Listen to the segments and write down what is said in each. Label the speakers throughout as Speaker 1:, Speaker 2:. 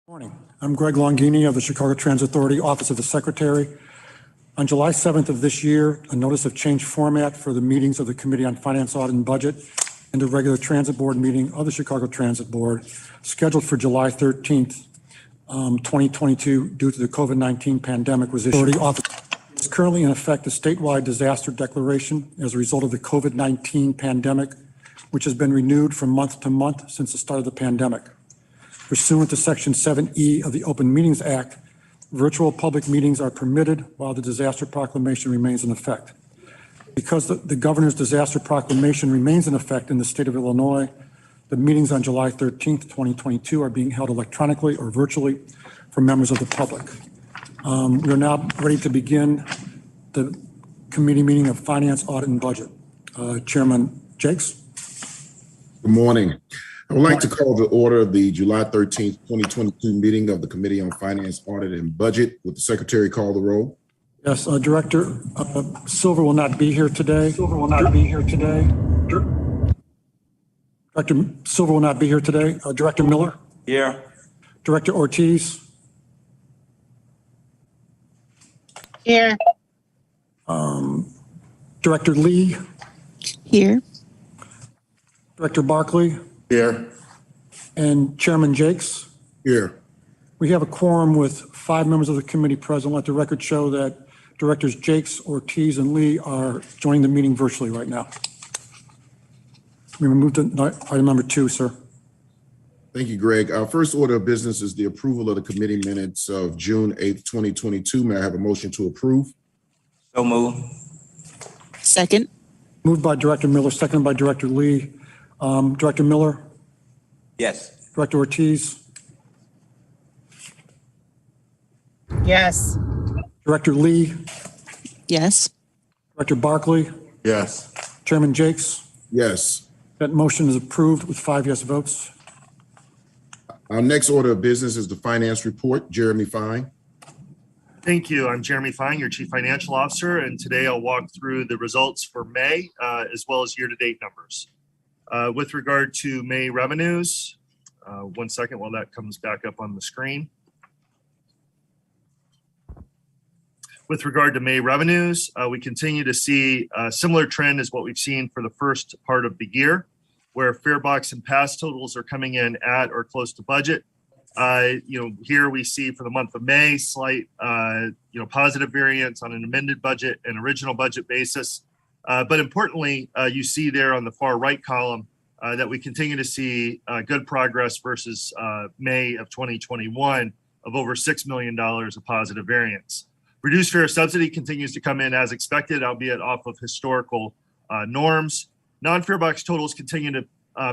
Speaker 1: Morning. I'm Greg Longini of the Chicago Transit Authority, Office of the Secretary. On July 7th of this year, a notice of change format for the meetings of the Committee on Finance, Audit, and Budget and the regular Transit Board meeting of the Chicago Transit Board, scheduled for July 13th, 2022, due to the COVID-19 pandemic, was issued. It's currently in effect a statewide disaster declaration as a result of the COVID-19 pandemic, which has been renewed from month to month since the start of the pandemic. Pursuant to Section 7E of the Open Meetings Act, virtual public meetings are permitted while the disaster proclamation remains in effect. Because the governor's disaster proclamation remains in effect in the state of Illinois, the meetings on July 13th, 2022 are being held electronically or virtually for members of the public. We are now ready to begin the committee meeting of Finance, Audit, and Budget. Chairman Jakes.
Speaker 2: Good morning. I would like to call to order the July 13th, 2022 meeting of the Committee on Finance, Audit, and Budget. Would the Secretary call the roll?
Speaker 1: Yes, Director Silver will not be here today. Director Silver will not be here today. Director Miller?
Speaker 3: Here.
Speaker 1: Director Ortiz?
Speaker 4: Here.
Speaker 1: Director Lee?
Speaker 4: Here.
Speaker 1: Director Barkley?
Speaker 2: Here.
Speaker 1: And Chairman Jakes?
Speaker 2: Here.
Speaker 1: We have a quorum with 5 members of the committee present. Let the record show that Directors Jakes, Ortiz, and Lee are joining the meeting virtually right now. We will move to item number 2, sir.
Speaker 2: Thank you, Greg. Our first order of business is the approval of the committee minutes of June 8th, 2022. May I have a motion to approve?
Speaker 3: So move.
Speaker 4: Second.
Speaker 1: Moved by Director Miller, seconded by Director Lee. Director Miller?
Speaker 3: Yes.
Speaker 1: Director Ortiz?
Speaker 4: Yes.
Speaker 1: Director Lee?
Speaker 4: Yes.
Speaker 1: Director Barkley?
Speaker 2: Yes.
Speaker 1: Chairman Jakes?
Speaker 2: Yes.
Speaker 1: That motion is approved with 5 yes votes.
Speaker 2: Our next order of business is the finance report. Jeremy Fine.
Speaker 5: Thank you. I'm Jeremy Fine, your Chief Financial Officer, and today I'll walk through the results for May as well as year-to-date numbers. With regard to May revenues, 1 second while that comes back up on the screen. With regard to May revenues, we continue to see a similar trend as what we've seen for the first part of the year, where fare box and pass totals are coming in at or close to budget. Here we see for the month of May, slight, positive variance on an amended budget and original budget basis. But importantly, you see there on the far right column that we continue to see good progress versus May of 2021 of over $6 million of positive variance. Reduced fare subsidy continues to come in as expected, albeit off of historical norms. Non-fare box totals continue to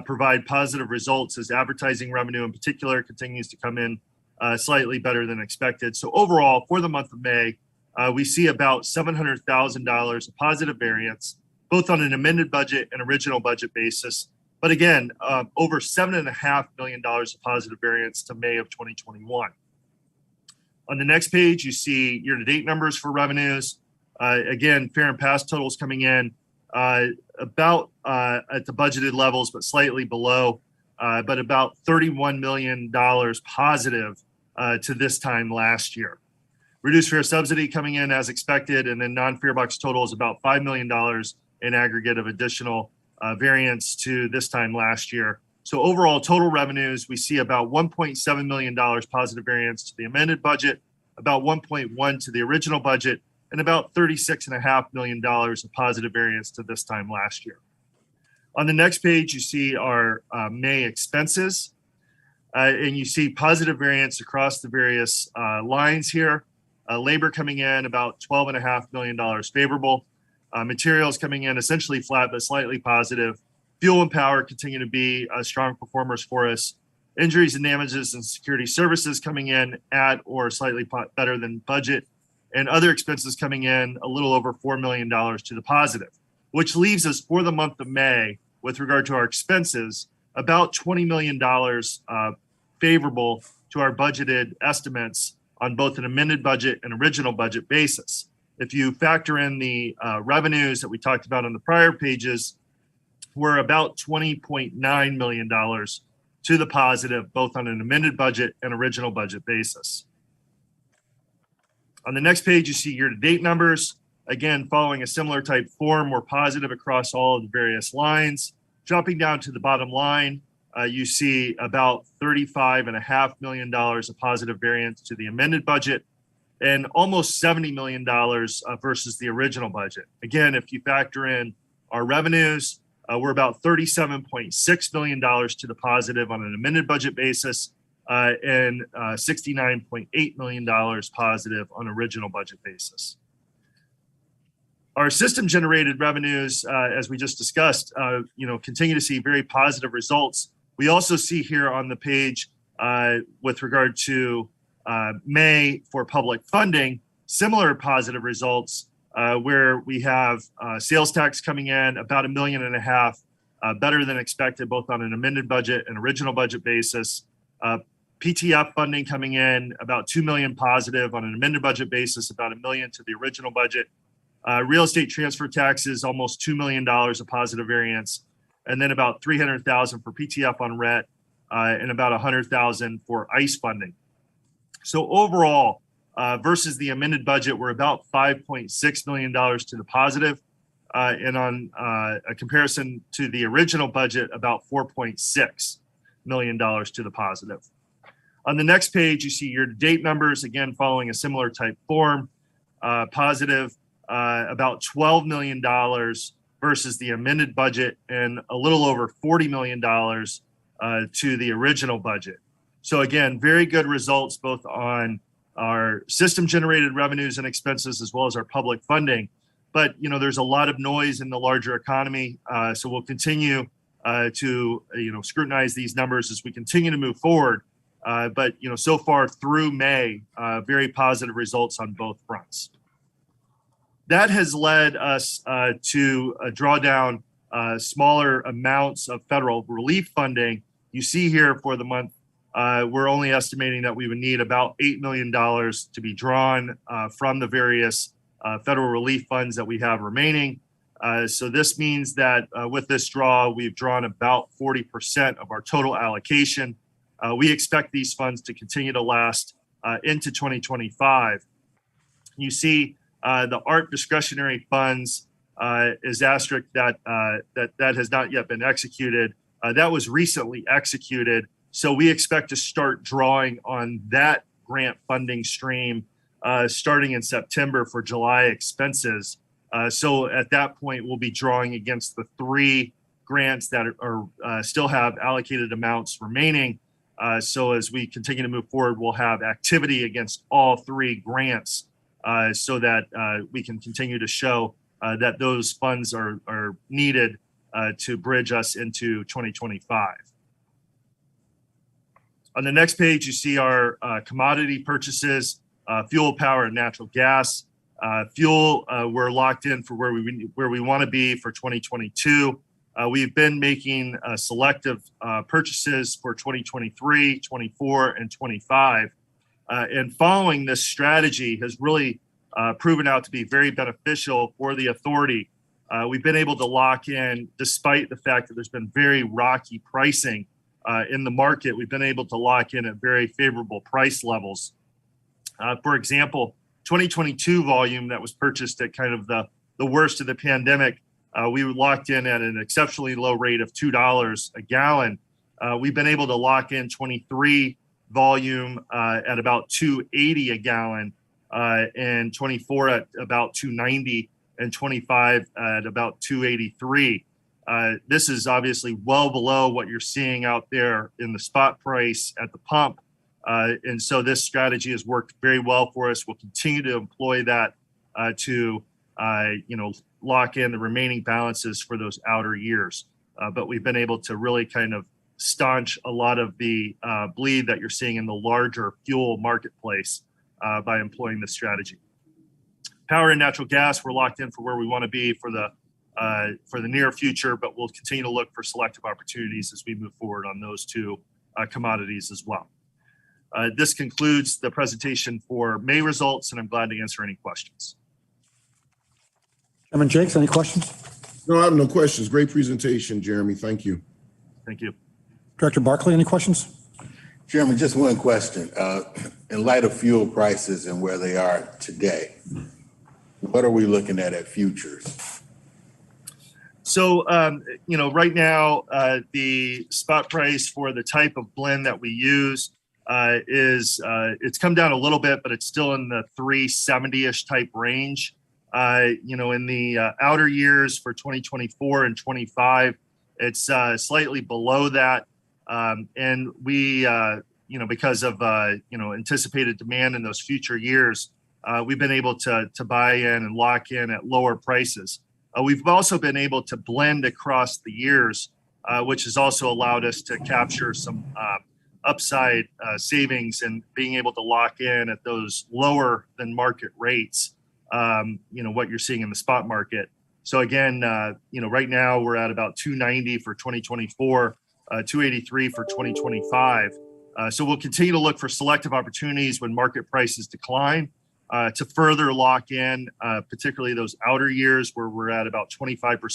Speaker 5: provide positive results as advertising revenue in particular continues to come in slightly better than expected. So overall, for the month of May, we see about $700,000 of positive variance, both on an amended budget and original budget basis. But again, over $7.5 million of positive variance to May of 2021. On the next page, you see year-to-date numbers for revenues. Again, fare and pass totals coming in about at the budgeted levels, but slightly below, but about $31 million positive to this time last year. Reduced fare subsidy coming in as expected, and then non-fare box total is about $5 million in aggregate of additional variance to this time last year. So overall total revenues, we see about $1.7 million positive variance to the amended budget, about 1.1 to the original budget, and about $36.5 million of positive variance to this time last year. On the next page, you see our May expenses, and you see positive variance across the various lines here. Labor coming in about $12.5 million favorable. Materials coming in essentially flat, but slightly positive. Fuel and power continue to be strong performers for us. Injuries and damages and security services coming in at or slightly better than budget. And other expenses coming in a little over $4 million to the positive, which leaves us for the month of May with regard to our expenses, about $20 million favorable to our budgeted estimates on both an amended budget and original budget basis. If you factor in the revenues that we talked about on the prior pages, we're about $20.9 million to the positive, both on an amended budget and original budget basis. On the next page, you see year-to-date numbers. Again, following a similar type form, we're positive across all of the various lines. Dropping down to the bottom line, you see about $35.5 million of positive variance to the amended budget and almost $70 million versus the original budget. Again, if you factor in our revenues, we're about $37.6 million to the positive on an amended budget basis and $69.8 million positive on original budget basis. Our system generated revenues, as we just discussed, continue to see very positive results. We also see here on the page with regard to May for public funding, similar positive results where we have sales tax coming in about $1.5 million better than expected, both on an amended budget and original budget basis. PTF funding coming in about $2 million positive on an amended budget basis, about $1 million to the original budget. Real estate transfer taxes, almost $2 million of positive variance, and then about $300,000 for PTF on RET and about $100,000 for ICE funding. So overall, versus the amended budget, we're about $5.6 million to the positive, and on a comparison to the original budget, about $4.6 million to the positive. On the next page, you see year-to-date numbers, again, following a similar type form, positive about $12 million versus the amended budget and a little over $40 million to the original budget. So again, very good results both on our system generated revenues and expenses as well as our public funding. But there's a lot of noise in the larger economy, so we'll continue to scrutinize these numbers as we continue to move forward. But so far through May, very positive results on both fronts. That has led us to draw down smaller amounts of federal relief funding. You see here for the month, we're only estimating that we would need about $8 million to be drawn from the various federal relief funds that we have remaining. So this means that with this draw, we've drawn about 40% of our total allocation. We expect these funds to continue to last into 2025. You see the ARP discretionary funds is asterisk that has not yet been executed. That was recently executed. So we expect to start drawing on that grant funding stream starting in September for July expenses. So at that point, we'll be drawing against the 3 grants that are still have allocated amounts remaining. So as we continue to move forward, we'll have activity against all 3 grants so that we can continue to show that those funds are needed to bridge us into 2025. On the next page, you see our commodity purchases, fuel, power, and natural gas. Fuel, we're locked in for where we want to be for 2022. We've been making selective purchases for 2023, 24, and 25. And following this strategy has really proven out to be very beneficial for the authority. We've been able to lock in, despite the fact that there's been very rocky pricing in the market, we've been able to lock in at very favorable price levels. For example, 2022 volume that was purchased at kind of the worst of the pandemic, we were locked in at an exceptionally low rate of $2 a gallon. We've been able to lock in 23 volume at about $2.80 a gallon, and 24 at about $2.90, and 25 at about $2.83. This is obviously well below what you're seeing out there in the spot price at the pump. And so this strategy has worked very well for us. We'll continue to employ that to lock in the remaining balances for those outer years. But we've been able to really kind of staunch a lot of the bleed that you're seeing in the larger fuel marketplace by employing this strategy. Power and natural gas, we're locked in for where we want to be for the near future, but we'll continue to look for selective opportunities as we move forward on those 2 commodities as well. This concludes the presentation for May results, and I'm glad to answer any questions.
Speaker 1: Chairman Jakes, any questions?
Speaker 2: No, I have no questions. Great presentation, Jeremy. Thank you.
Speaker 5: Thank you.
Speaker 1: Director Barclay, any questions?
Speaker 6: Chairman, just one question. In light of fuel prices and where they are today, what are we looking at futures?
Speaker 5: So, right now, the spot price for the type of blend that we use is it's come down a little bit, but it's still in the 370-ish type range. In the outer years for 2024 and 25, it's slightly below that. And we, because of, anticipated demand in those future years, we've been able to buy in and lock in at lower prices. We've also been able to blend across the years, which has also allowed us to capture some upside savings and being able to lock in at those lower than market rates, what you're seeing in the spot market. So again, right now we're at about 290 for 2024, 283 for 2025. So we'll continue to look for selective opportunities when market prices decline to further lock in, particularly those outer years where we're at about 25%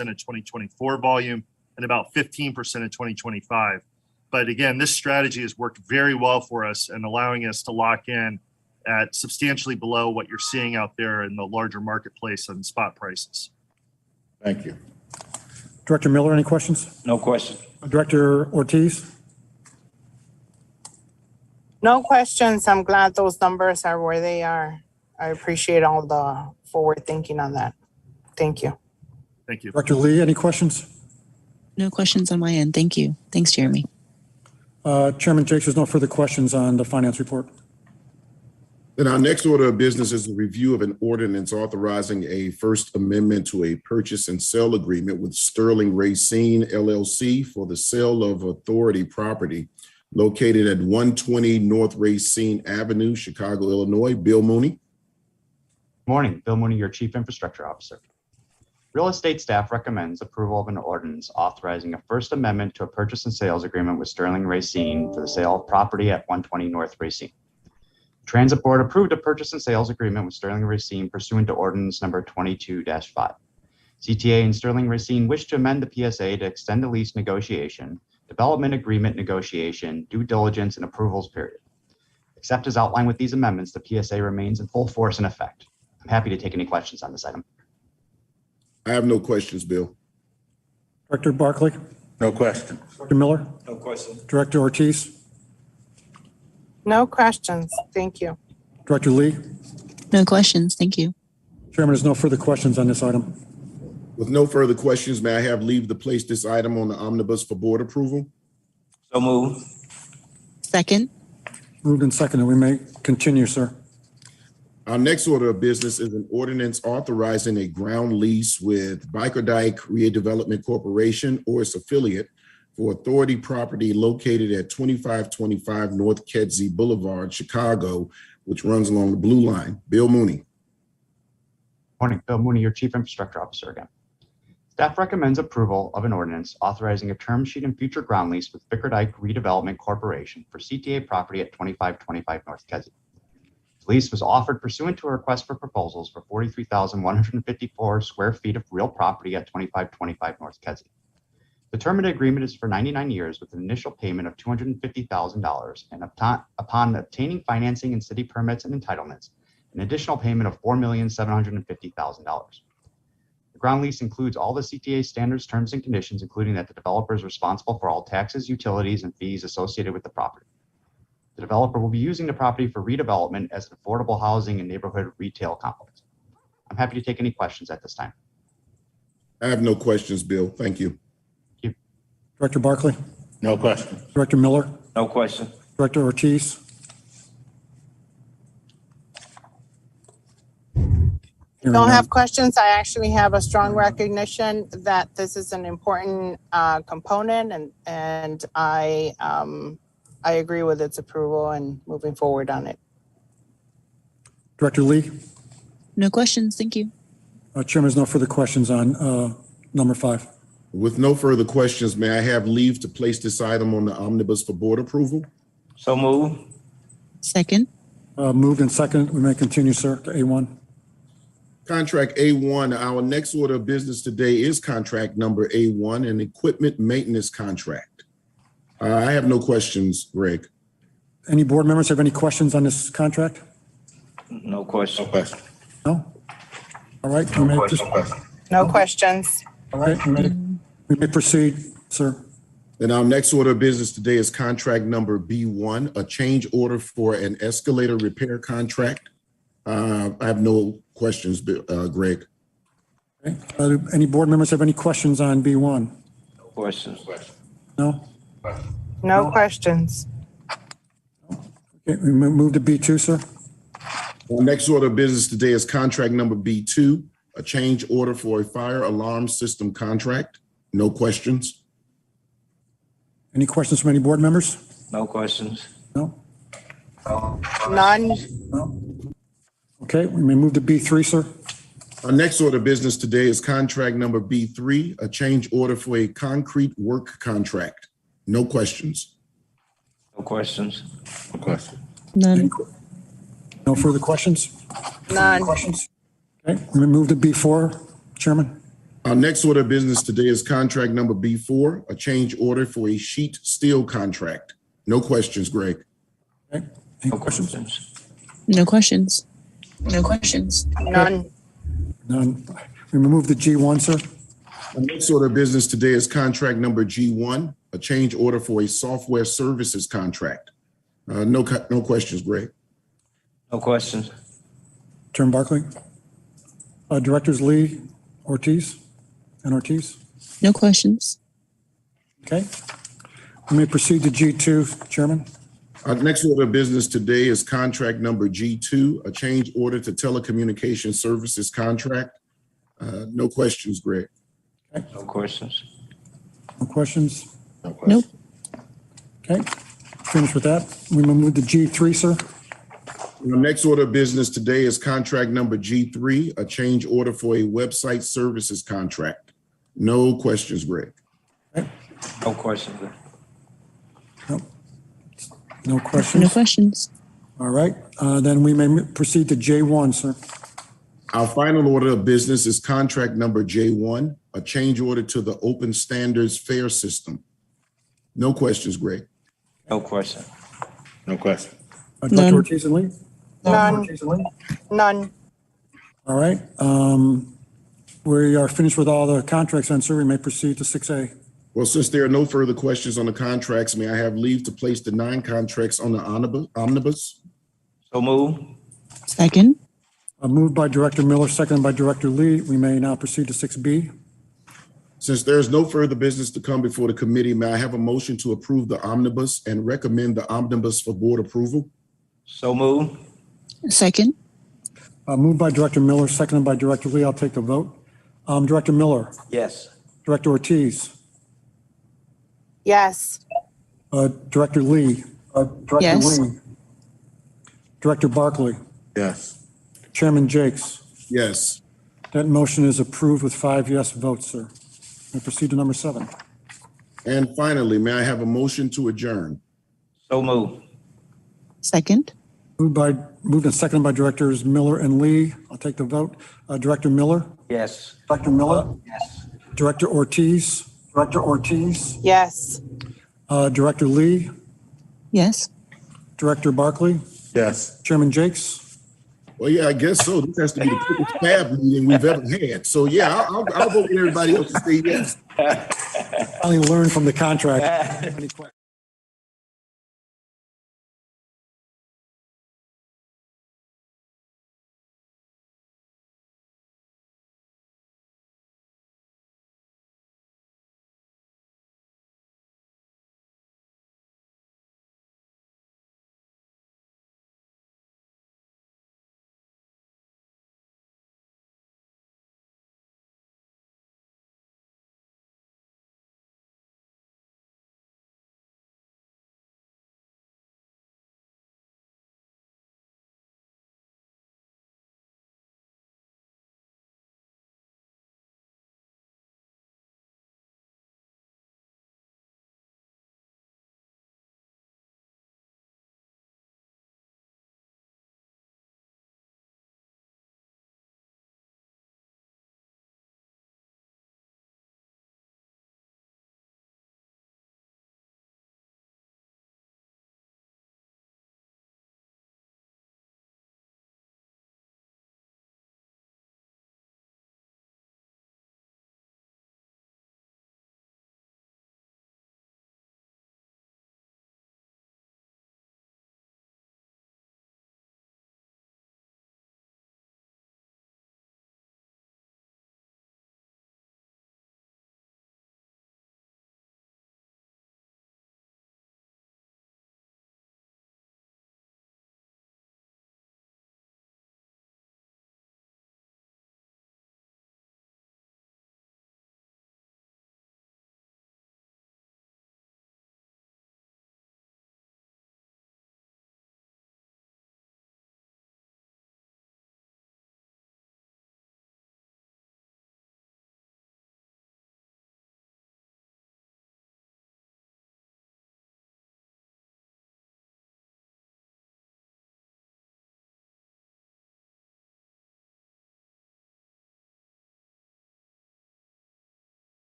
Speaker 5: in 2024 volume and about 15% in 2025. But again, this strategy has worked very well for us and allowing us to lock in at substantially below what you're seeing out there in the larger marketplace and spot prices.
Speaker 6: Thank you.
Speaker 1: Director Miller, any questions?
Speaker 3: No question.
Speaker 1: Director Ortiz?
Speaker 7: No questions. I'm glad those numbers are where they are. I appreciate all the forward thinking on that. Thank you.
Speaker 5: Thank you.
Speaker 1: Director Lee, any questions?
Speaker 4: No questions on my end. Thank you. Thanks, Jeremy.
Speaker 1: Chairman Jakes, there's no further questions on the finance report.
Speaker 2: Then our next order of business is a review of an ordinance authorizing a first amendment to a purchase and sale agreement with Sterling Racine LLC for the sale of authority property located at 120 North Racine Avenue, Chicago, Illinois. Bill Mooney.
Speaker 8: Morning, Bill Mooney, your Chief Infrastructure Officer. Real estate staff recommends approval of an ordinance authorizing a first amendment to a purchase and sales agreement with Sterling Racine for the sale of property at 120 North Racine. The Transit Board approved a purchase and sales agreement with Sterling Racine pursuant to ordinance number 22-5. CTA and Sterling Racine wish to amend the PSA to extend the lease negotiation, development agreement negotiation, due diligence, and approvals period. Except as outlined with these amendments, the PSA remains in full force and effect. I'm happy to take any questions on this item.
Speaker 2: I have no questions, Bill.
Speaker 1: Director Barclay?
Speaker 6: No question.
Speaker 1: Director Miller?
Speaker 3: No question.
Speaker 1: Director Ortiz?
Speaker 7: No questions. Thank you.
Speaker 1: Director Lee?
Speaker 4: No questions. Thank you.
Speaker 1: Chairman, there's no further questions on this item.
Speaker 2: With no further questions, may I have leave to place this item on the omnibus for board approval?
Speaker 3: So move.
Speaker 4: Second.
Speaker 1: Moved and seconded. We may continue, sir.
Speaker 2: Our next order of business is an ordinance authorizing a ground lease with Bikerdike Redevelopment Corporation or its affiliate for authority property located at 2525 North Kedzie Boulevard, Chicago, which runs along the Blue Line. Bill Mooney.
Speaker 8: Morning, Bill Mooney, your Chief Infrastructure Officer again. Staff recommends approval of an ordinance authorizing a term sheet and future ground lease with Bikerdike Redevelopment Corporation for CTA property at 2525 North Kedzie. The lease was offered pursuant to a request for proposals for 43,154 square feet of real property at 2525 North Kedzie. The term of the agreement is for 99 years with an initial payment of $250,000 and upon obtaining financing and city permits and entitlements, an additional payment of $4,750,000. The ground lease includes all the CTA standards, terms, and conditions, including that the developer is responsible for all taxes, utilities, and fees associated with the property. The developer will be using the property for redevelopment as an affordable housing and neighborhood retail complex. I'm happy to take any questions at this time.
Speaker 2: I have no questions, Bill. Thank you.
Speaker 1: Director Barclay?
Speaker 6: No question.
Speaker 1: Director Miller?
Speaker 3: No question.
Speaker 1: Director Ortiz?
Speaker 7: Don't have questions. I actually have a strong recognition that this is an important component, and I agree with its approval and moving forward on it.
Speaker 1: Director Lee?
Speaker 4: No questions. Thank you.
Speaker 1: Chairman, there's no further questions on number 5.
Speaker 2: With no further questions, may I have leave to place this item on the omnibus for board approval?
Speaker 3: So move.
Speaker 4: Second.
Speaker 1: Moved and seconded. We may continue, sir, to A1.
Speaker 2: Contract A1, our next order of business today is contract number A1, an equipment maintenance contract. I have no questions, Greg.
Speaker 1: Any board members have any questions on this contract?
Speaker 3: No question.
Speaker 1: No? All right, we may,
Speaker 7: No questions.
Speaker 1: all right, we may proceed, sir.
Speaker 2: Then our next order of business today is contract number B1, a change order for an escalator repair contract. I have no questions, Greg.
Speaker 1: Okay. Any board members have any questions on B1?
Speaker 3: No questions.
Speaker 1: No?
Speaker 7: No questions.
Speaker 1: Okay, we move to B2, sir.
Speaker 2: Our next order of business today is contract number B2, a change order for a fire alarm system contract. No questions.
Speaker 1: Any questions from any board members?
Speaker 3: No questions.
Speaker 1: No?
Speaker 7: None.
Speaker 1: No? Okay, we may move to B3, sir.
Speaker 2: Our next order of business today is contract number B3, a change order for a concrete work contract. No questions.
Speaker 3: No questions.
Speaker 4: None.
Speaker 1: No further questions?
Speaker 7: None.
Speaker 1: Questions? Okay, we may move to B4, Chairman.
Speaker 2: Our next order of business today is contract number B4, a change order for a sheet steel contract. No questions, Greg.
Speaker 1: Okay, any
Speaker 3: No
Speaker 1: questions?
Speaker 3: questions.
Speaker 4: No questions. No questions.
Speaker 7: None.
Speaker 1: None. We may move to G1, sir.
Speaker 2: Our next order of business today is contract number G1, a change order for a software services contract. No questions, Greg.
Speaker 3: No questions.
Speaker 1: Chairman Barkley. Directors Lee, Ortiz, and Ortiz.
Speaker 4: No questions.
Speaker 1: Okay. We may proceed to G2, Chairman.
Speaker 2: Our next order of business today is contract number G2, a change order to telecommunication services contract. No questions, Greg.
Speaker 3: No questions.
Speaker 1: No questions?
Speaker 4: Nope.
Speaker 1: Okay. Finished with that. We may move to G3, sir.
Speaker 2: Our next order of business today is contract number G3, a change order for a website services contract. No questions, Greg.
Speaker 3: No questions.
Speaker 1: No
Speaker 4: No
Speaker 1: questions?
Speaker 4: questions.
Speaker 1: All right. Then we may proceed to J1, sir.
Speaker 2: Our final order of business is contract number J1, a change order to the Open Standards Fair System. No questions, Greg.
Speaker 3: No question.
Speaker 1: Director
Speaker 4: None.
Speaker 1: Ortiz and Lee?
Speaker 7: None.
Speaker 1: Ortiz and Lee?
Speaker 7: None.
Speaker 1: All right. We are finished with all the contracts, then, sir. We may proceed to 6A.
Speaker 2: Well, since there are no further questions on the contracts, may I have leave to place the 9 contracts on the omnibus?
Speaker 3: So move.
Speaker 4: Second.
Speaker 1: Moved by Director Miller, seconded by Director Lee. We may now proceed to 6B.
Speaker 2: Since there is no further business to come before the committee, may I have a motion to approve the omnibus and recommend the omnibus for board approval?
Speaker 3: So move.
Speaker 4: Second.
Speaker 1: Moved by Director Miller, seconded by Director Lee. I'll take the vote. Director Miller,
Speaker 3: Yes.
Speaker 1: Director Ortiz,
Speaker 7: Yes.
Speaker 1: Director Lee,
Speaker 4: Yes.
Speaker 1: Director Barkley,
Speaker 6: Yes.
Speaker 1: Chairman Jakes.
Speaker 2: Yes.
Speaker 1: That motion is approved with 5 yes votes, sir. We proceed to number 7.
Speaker 2: And finally, may I have a motion to adjourn?
Speaker 3: So move.
Speaker 4: Second.
Speaker 1: Moved and seconded by Directors Miller and Lee. I'll take the vote. Director Miller,
Speaker 3: Yes.
Speaker 1: Director Miller,
Speaker 3: Yes.
Speaker 1: Director Ortiz,
Speaker 7: Yes.
Speaker 1: Director Lee,
Speaker 4: Yes.
Speaker 1: Director Barkley,
Speaker 6: Yes.
Speaker 1: Chairman Jakes.
Speaker 2: Well, yeah, I guess so. This has to be the quickest FAB meeting we've ever had. So yeah, I'll vote with everybody else to say yes.
Speaker 1: Finally learned from the contract. Any questions?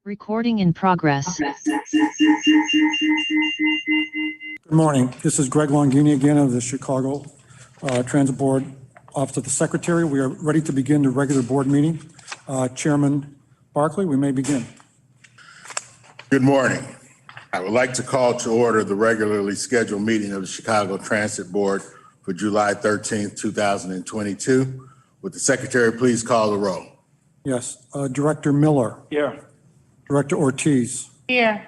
Speaker 9: Recording in progress.
Speaker 1: Good morning. This is Greg Longini again of the Chicago Transit Board, Office of the Secretary. We are ready to begin the regular board meeting. Chairman Barkley, we may begin.
Speaker 6: Good morning. I would like to call to order the regularly scheduled meeting of the Chicago Transit Board for July 13th, 2022. Would the secretary please call the roll?
Speaker 1: Yes. Director Miller.
Speaker 3: Here.
Speaker 1: Director Ortiz.
Speaker 7: Here.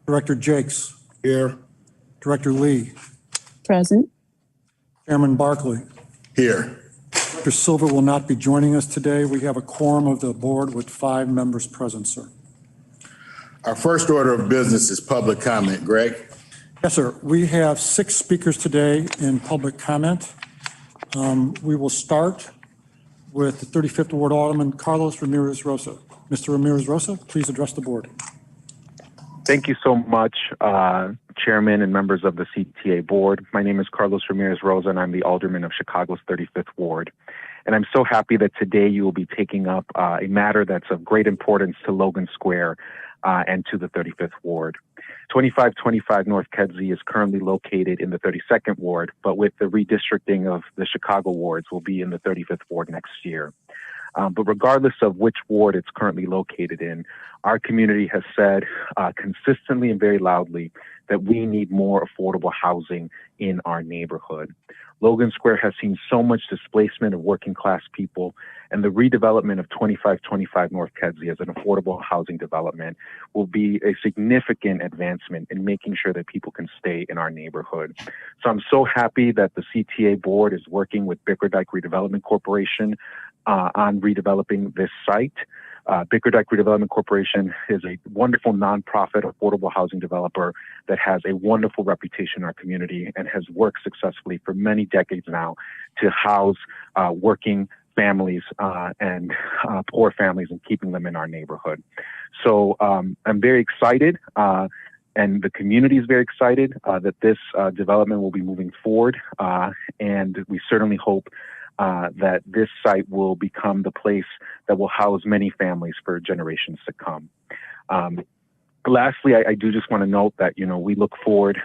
Speaker 1: Director Jakes.
Speaker 2: Here.
Speaker 1: Director Lee.
Speaker 4: Present.
Speaker 1: Chairman Barkley.
Speaker 6: Here.
Speaker 1: Director Silver will not be joining us today. We have a quorum of the board with 5 members present, sir.
Speaker 6: Our first order of business is public comment. Greg?
Speaker 1: Yes, sir. We have 6 speakers today in public comment. We will start with the 35th Ward Alderman Carlos Ramirez Rosa. Mr. Ramirez Rosa, please address the board.
Speaker 10: Thank you so much, Chairman and members of the CTA board. My name is Carlos Ramirez Rosa, and I'm the Alderman of Chicago's 35th Ward. And I'm so happy that today you will be taking up a matter that's of great importance to Logan Square and to the 35th Ward. 2525 North Kedzie is currently located in the 32nd Ward, but with the redistricting of the Chicago wards, will be in the 35th Ward next year. But regardless of which ward it's currently located in, our community has said consistently and very loudly that we need more affordable housing in our neighborhood. Logan Square has seen so much displacement of working class people, and the redevelopment of 2525 North Kedzie as an affordable housing development will be a significant advancement in making sure that people can stay in our neighborhood. So I'm so happy that the CTA board is working with Bickerdike Redevelopment Corporation on redeveloping this site. Bickerdike Redevelopment Corporation is a wonderful nonprofit affordable housing developer that has a wonderful reputation in our community and has worked successfully for many decades now to house working families and poor families and keeping them in our neighborhood. So I'm very excited and the community is very excited that this development will be moving forward. And we certainly hope that this site will become the place that will house many families for generations to come. Lastly, I do just want to note that, we look forward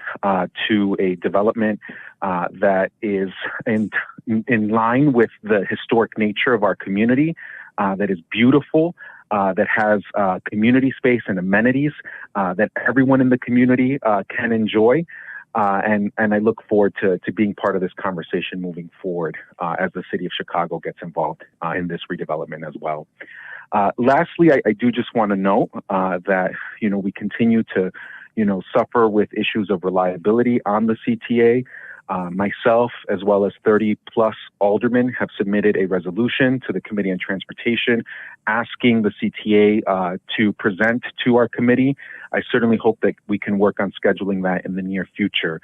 Speaker 10: to a development that is in line with the historic nature of our community, that is beautiful, that has community space and amenities that everyone in the community can enjoy. And I look forward to being part of this conversation moving forward as the city of Chicago gets involved in this redevelopment as well. Lastly, I do just want to note that, we continue to, suffer with issues of reliability on the CTA. Myself, as well as 30 plus aldermen, have submitted a resolution to the Committee on Transportation asking the CTA to present to our committee. I certainly hope that we can work on scheduling that in the near future.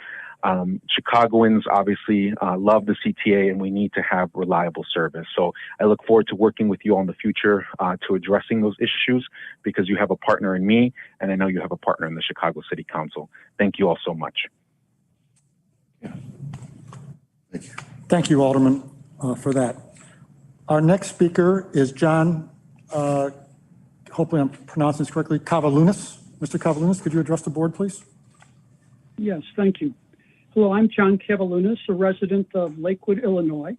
Speaker 10: Chicagoans obviously love the CTA, and we need to have reliable service. So I look forward to working with you all in the future to addressing those issues, because you have a partner in me, and I know you have a partner in the Chicago City Council. Thank you all so much.
Speaker 6: Thank you.
Speaker 1: Thank you, Alderman, for that. Our next speaker is John, hopefully I'm pronouncing this correctly, Kavalunas. Mr. Kavalunas, could you address the board, please?
Speaker 11: Yes, thank you. Hello, I'm John Kavalunas, a resident of Lakewood, Illinois.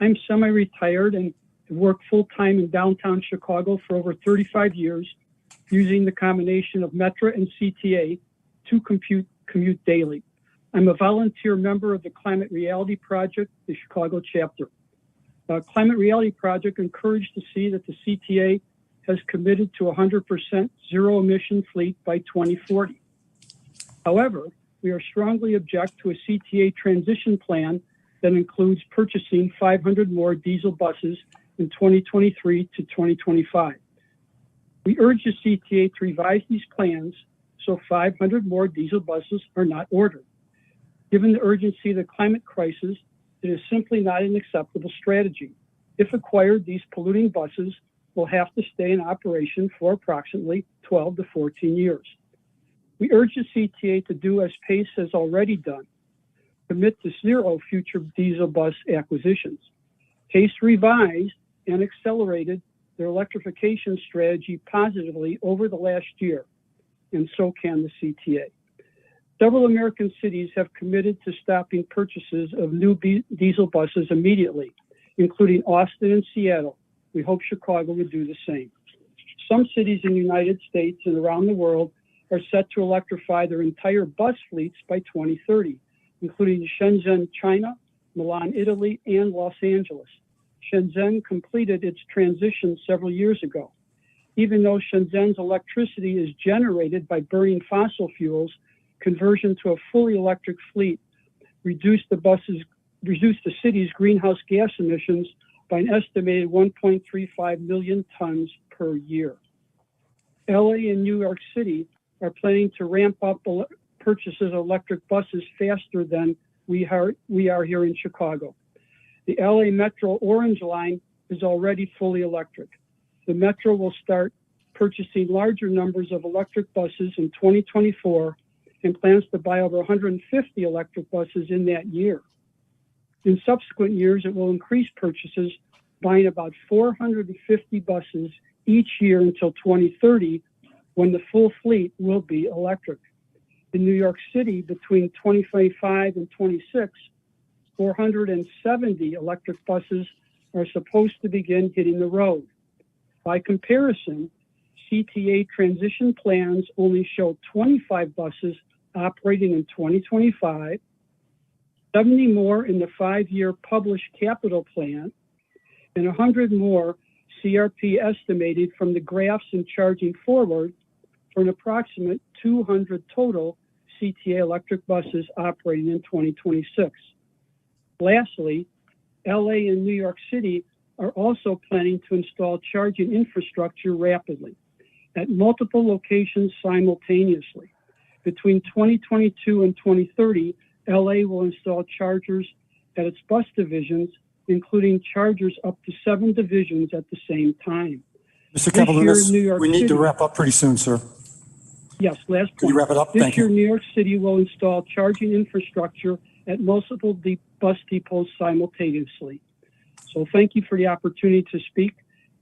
Speaker 11: I'm semi-retired and worked full-time in downtown Chicago for over 35 years, using the combination of Metra and CTA to commute daily. I'm a volunteer member of the Climate Reality Project, the Chicago chapter. Climate Reality Project encouraged to see that the CTA has committed to 100% zero emission fleet by 2040. However, we are strongly object to a CTA transition plan that includes purchasing 500 more diesel buses in 2023 to 2025. We urge the CTA to revise these plans so 500 more diesel buses are not ordered. Given the urgency of the climate crisis, it is simply not an acceptable strategy. If acquired, these polluting buses will have to stay in operation for approximately 12 to 14 years. We urge the CTA to do as PACE has already done, commit to zero future diesel bus acquisitions. PACE revised and accelerated their electrification strategy positively over the last year, and so can the CTA. Several American cities have committed to stopping purchases of new diesel buses immediately, including Austin and Seattle. We hope Chicago would do the same. Some cities in the United States and around the world are set to electrify their entire bus fleets by 2030, including Shenzhen, China, Milan, Italy, and Los Angeles. Shenzhen completed its transition several years ago. Even though Shenzhen's electricity is generated by burning fossil fuels, conversion to a fully electric fleet reduced the city's greenhouse gas emissions by an estimated 1.35 million tons per year. LA and New York City are planning to ramp up purchases of electric buses faster than we are here in Chicago. The LA Metro Orange Line is already fully electric. The Metro will start purchasing larger numbers of electric buses in 2024 and plans to buy over 150 electric buses in that year. In subsequent years, it will increase purchases, buying about 450 buses each year until 2030, when the full fleet will be electric. In New York City, between 2025 and 26, 470 electric buses are supposed to begin hitting the road. By comparison, CTA transition plans only show 25 buses operating in 2025, 70 more in the 5-year published capital plan, and 100 more CRP estimated from the graphs and charging forward for an approximate 200 total CTA electric buses operating in 2026. Lastly, LA and New York City are also planning to install charging infrastructure rapidly at multiple locations simultaneously. Between 2022 and 2030, LA will install chargers at its bus divisions, including chargers up to 7 divisions at the same time.
Speaker 1: Mr. Capelounis,
Speaker 11: New York
Speaker 1: we need
Speaker 11: City-
Speaker 1: to wrap up pretty soon, sir.
Speaker 11: Yes, last point.
Speaker 1: Could you wrap it up?
Speaker 11: This
Speaker 1: Thank
Speaker 11: year,
Speaker 1: you.
Speaker 11: New York City will install charging infrastructure at multiple bus depots simultaneously. So thank you for the opportunity to speak,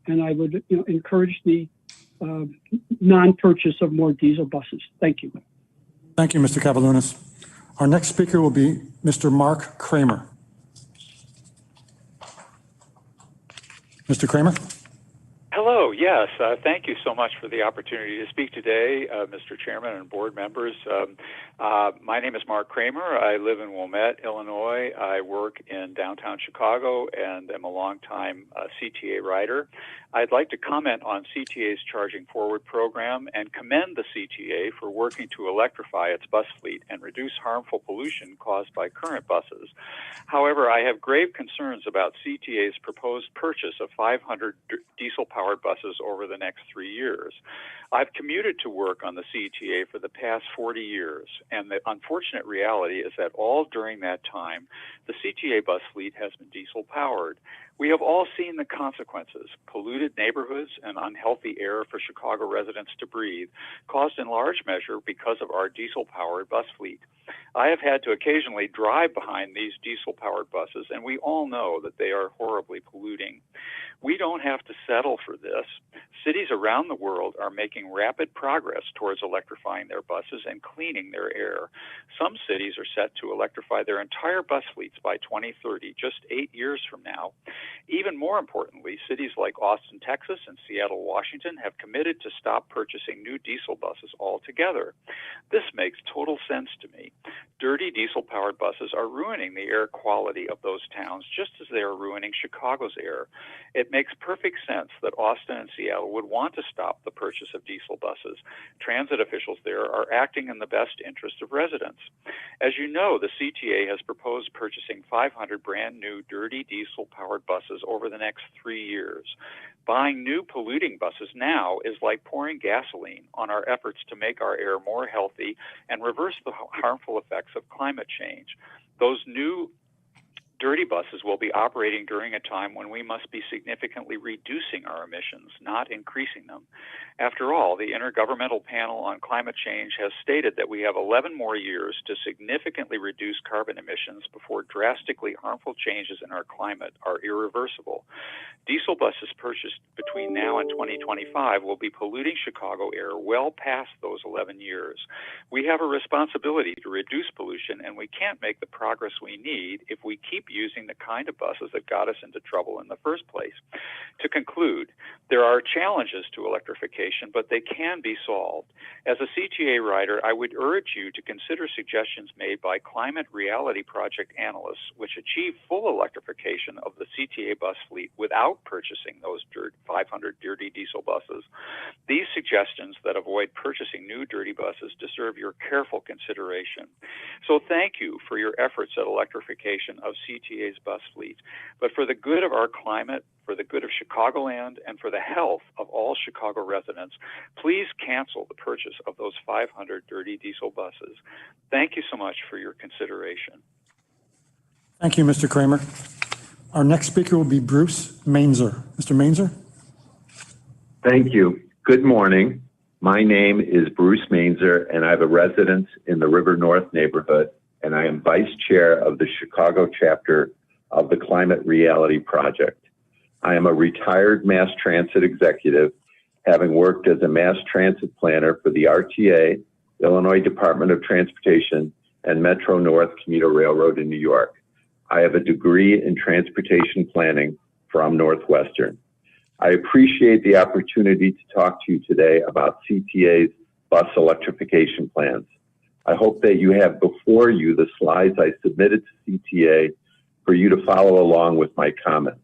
Speaker 11: and I would encourage the non-purchase of more diesel buses. Thank you.
Speaker 1: Thank you, Mr. Capelounis. Our next speaker will be Mr. Mark Kramer. Mr. Kramer?
Speaker 9: Hello, yes. Thank you so much for the opportunity to speak today, Mr. Chairman and board members. My name is Mark Kramer. I live in Wilmette, Illinois. I work in downtown Chicago and am a longtime CTA rider. I'd like to comment on CTA's Charging Forward program and commend the CTA for working to electrify its bus fleet and reduce harmful pollution caused by current buses. However, I have grave concerns about CTA's proposed purchase of 500 diesel-powered buses over the next 3 years. I've commuted to work on the CTA for the past 40 years, and the unfortunate reality is that all during that time, the CTA bus fleet has been diesel-powered. We have all seen the consequences: polluted neighborhoods and unhealthy air for Chicago residents to breathe, caused in large measure because of our diesel-powered bus fleet. I have had to occasionally drive behind these diesel-powered buses, and we all know that they are horribly polluting. We don't have to settle for this. Cities around the world are making rapid progress towards electrifying their buses and cleaning their air. Some cities are set to electrify their entire bus fleets by 2030, just 8 years from now. Even more importantly, cities like Austin, Texas, and Seattle, Washington have committed to stop purchasing new diesel buses altogether. This makes total sense to me. Dirty diesel-powered buses are ruining the air quality of those towns just as they are ruining Chicago's air. It makes perfect sense that Austin and Seattle would want to stop the purchase of diesel buses. Transit officials there are acting in the best interest of residents. As you know, the CTA has proposed purchasing 500 brand new dirty diesel-powered buses over the next 3 years. Buying new polluting buses now is like pouring gasoline on our efforts to make our air more healthy and reverse the harmful effects of climate change. Those new dirty buses will be operating during a time when we must be significantly reducing our emissions, not increasing them. After all, the Intergovernmental Panel on Climate Change has stated that we have 11 more years to significantly reduce carbon emissions before drastically harmful changes in our climate are irreversible. Diesel buses purchased between now and 2025 will be polluting Chicago air well past those 11 years. We have a responsibility to reduce pollution, and we can't make the progress we need if we keep using the kind of buses that got us into trouble in the first place. To conclude, there are challenges to electrification, but they can be solved. As a CTA writer, I would urge you to consider suggestions made by Climate Reality Project analysts, which achieve full electrification of the CTA bus fleet without purchasing those 500 dirty diesel buses. These suggestions that avoid purchasing new dirty buses deserve your careful consideration. So thank you for your efforts at electrification of CTA's bus fleet. But for the good of our climate, for the good of Chicagoland, and for the health of all Chicago residents, please cancel the purchase of those 500 dirty diesel buses. Thank you so much for your consideration.
Speaker 1: Thank you, Mr. Kramer. Our next speaker will be Bruce Mainzer. Mr. Mainzer?
Speaker 12: Thank you. Good morning. My name is Bruce Mainzer, and I have a residence in the River North neighborhood, and I am vice chair of the Chicago chapter of the Climate Reality Project. I am a retired mass transit executive, having worked as a mass transit planner for the RTA, Illinois Department of Transportation, and Metro North Commuter Railroad in New York. I have a degree in transportation planning from Northwestern. I appreciate the opportunity to talk to you today about CTA's bus electrification plans. I hope that you have before you the slides I submitted to CTA for you to follow along with my comments.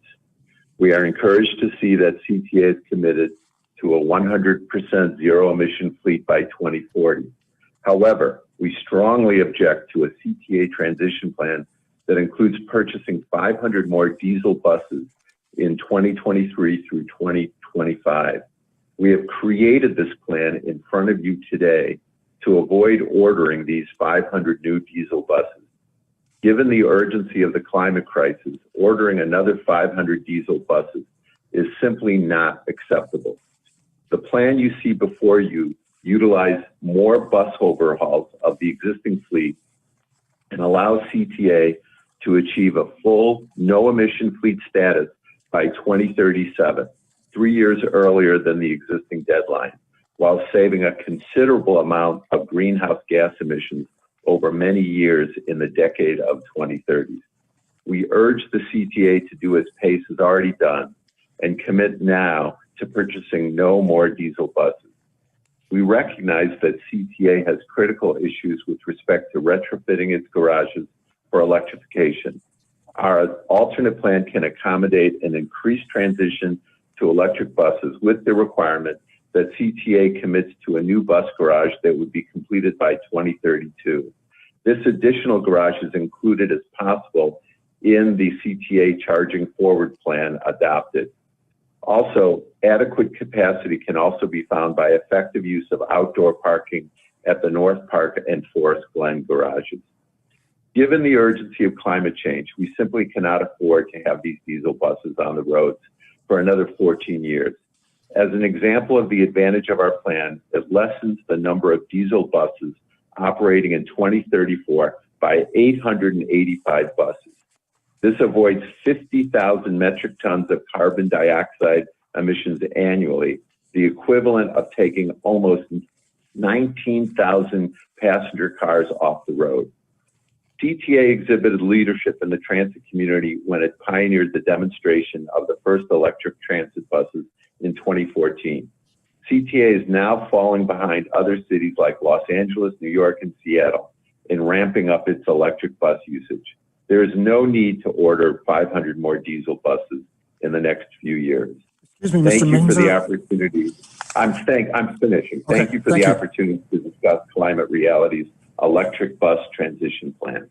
Speaker 12: We are encouraged to see that CTA is committed to a 100% zero emission fleet by 2040. However, we strongly object to a CTA transition plan that includes purchasing 500 more diesel buses in 2023 through 2025. We have created this plan in front of you today to avoid ordering these 500 new diesel buses. Given the urgency of the climate crisis, ordering another 500 diesel buses is simply not acceptable. The plan you see before you utilize more bus overhauls of the existing fleet and allows CTA to achieve a full no-emission fleet status by 2037, 3 years earlier than the existing deadline, while saving a considerable amount of greenhouse gas emissions over many years in the decade of 2030s. We urge the CTA to do as PACE has already done and commit now to purchasing no more diesel buses. We recognize that CTA has critical issues with respect to retrofitting its garages for electrification. Our alternate plan can accommodate an increased transition to electric buses with the requirement that CTA commits to a new bus garage that would be completed by 2032. This additional garage is included as possible in the CTA Charging Forward plan adopted. Also, adequate capacity can also be found by effective use of outdoor parking at the North Park and Forest Glen garages. Given the urgency of climate change, we simply cannot afford to have these diesel buses on the roads for another 14 years. As an example of the advantage of our plan, it lessens the number of diesel buses operating in 2034 by 885 buses. This avoids 50,000 metric tons of carbon dioxide emissions annually, the equivalent of taking almost 19,000 passenger cars off the road. CTA exhibited leadership in the transit community when it pioneered the demonstration of the first electric transit buses in 2014. CTA is now falling behind other cities like Los Angeles, New York, and Seattle in ramping up its electric bus usage. There is no need to order 500 more diesel buses in the next few years.
Speaker 1: Excuse me, Mr.
Speaker 12: Thank you for the
Speaker 1: Mainzer.
Speaker 12: opportunity. I'm finishing.
Speaker 1: Okay,
Speaker 12: Thank you for
Speaker 1: thank
Speaker 12: the
Speaker 1: you.
Speaker 12: opportunity to discuss Climate Reality's electric bus transition plan.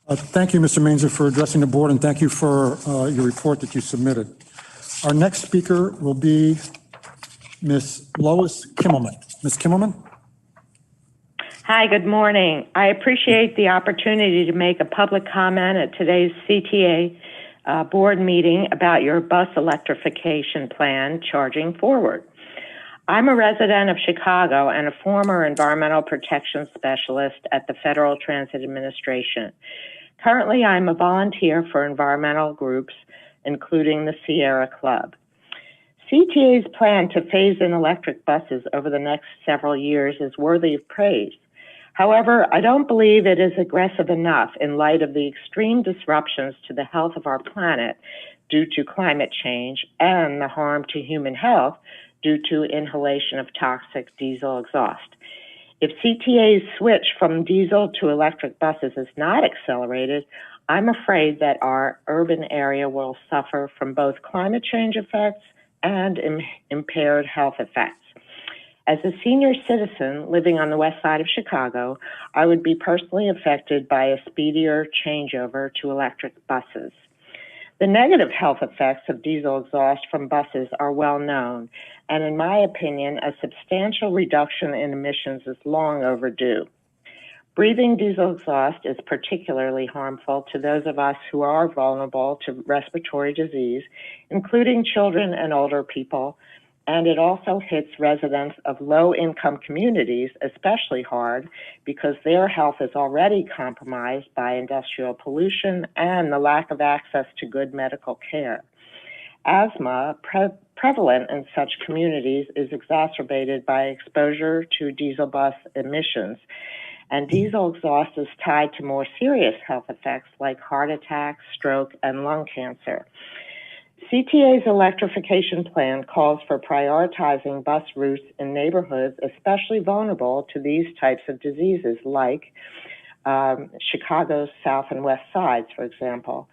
Speaker 1: Thank you, Mr. Mainzer, for addressing the board, and thank you for your report that you submitted. Our next speaker will be Ms. Lois Kimmelman. Ms. Kimmelman?
Speaker 13: Hi, good morning. I appreciate the opportunity to make a public comment at today's CTA board meeting about your bus electrification plan, Charging Forward. I'm a resident of Chicago and a former environmental protection specialist at the Federal Transit Administration. Currently, I'm a volunteer for environmental groups including the Sierra Club. CTA's plan to phase in electric buses over the next several years is worthy of praise. However, I don't believe it is aggressive enough in light of the extreme disruptions to the health of our planet due to climate change and the harm to human health due to inhalation of toxic diesel exhaust. If CTA's switch from diesel to electric buses is not accelerated, I'm afraid that our urban area will suffer from both climate change effects and impaired health effects. As a senior citizen living on the west side of Chicago, I would be personally affected by a speedier changeover to electric buses. The negative health effects of diesel exhaust from buses are well known, and in my opinion, a substantial reduction in emissions is long overdue. Breathing diesel exhaust is particularly harmful to those of us who are vulnerable to respiratory disease, including children and older people, and it also hits residents of low-income communities especially hard because their health is already compromised by industrial pollution and the lack of access to good medical care. Asthma, prevalent in such communities, is exacerbated by exposure to diesel bus emissions, and diesel exhaust is tied to more serious health effects like heart attack, stroke, and lung cancer. CTA's electrification plan calls for prioritizing bus routes in neighborhoods especially vulnerable to these types of diseases, like Chicago's south and west sides, for example,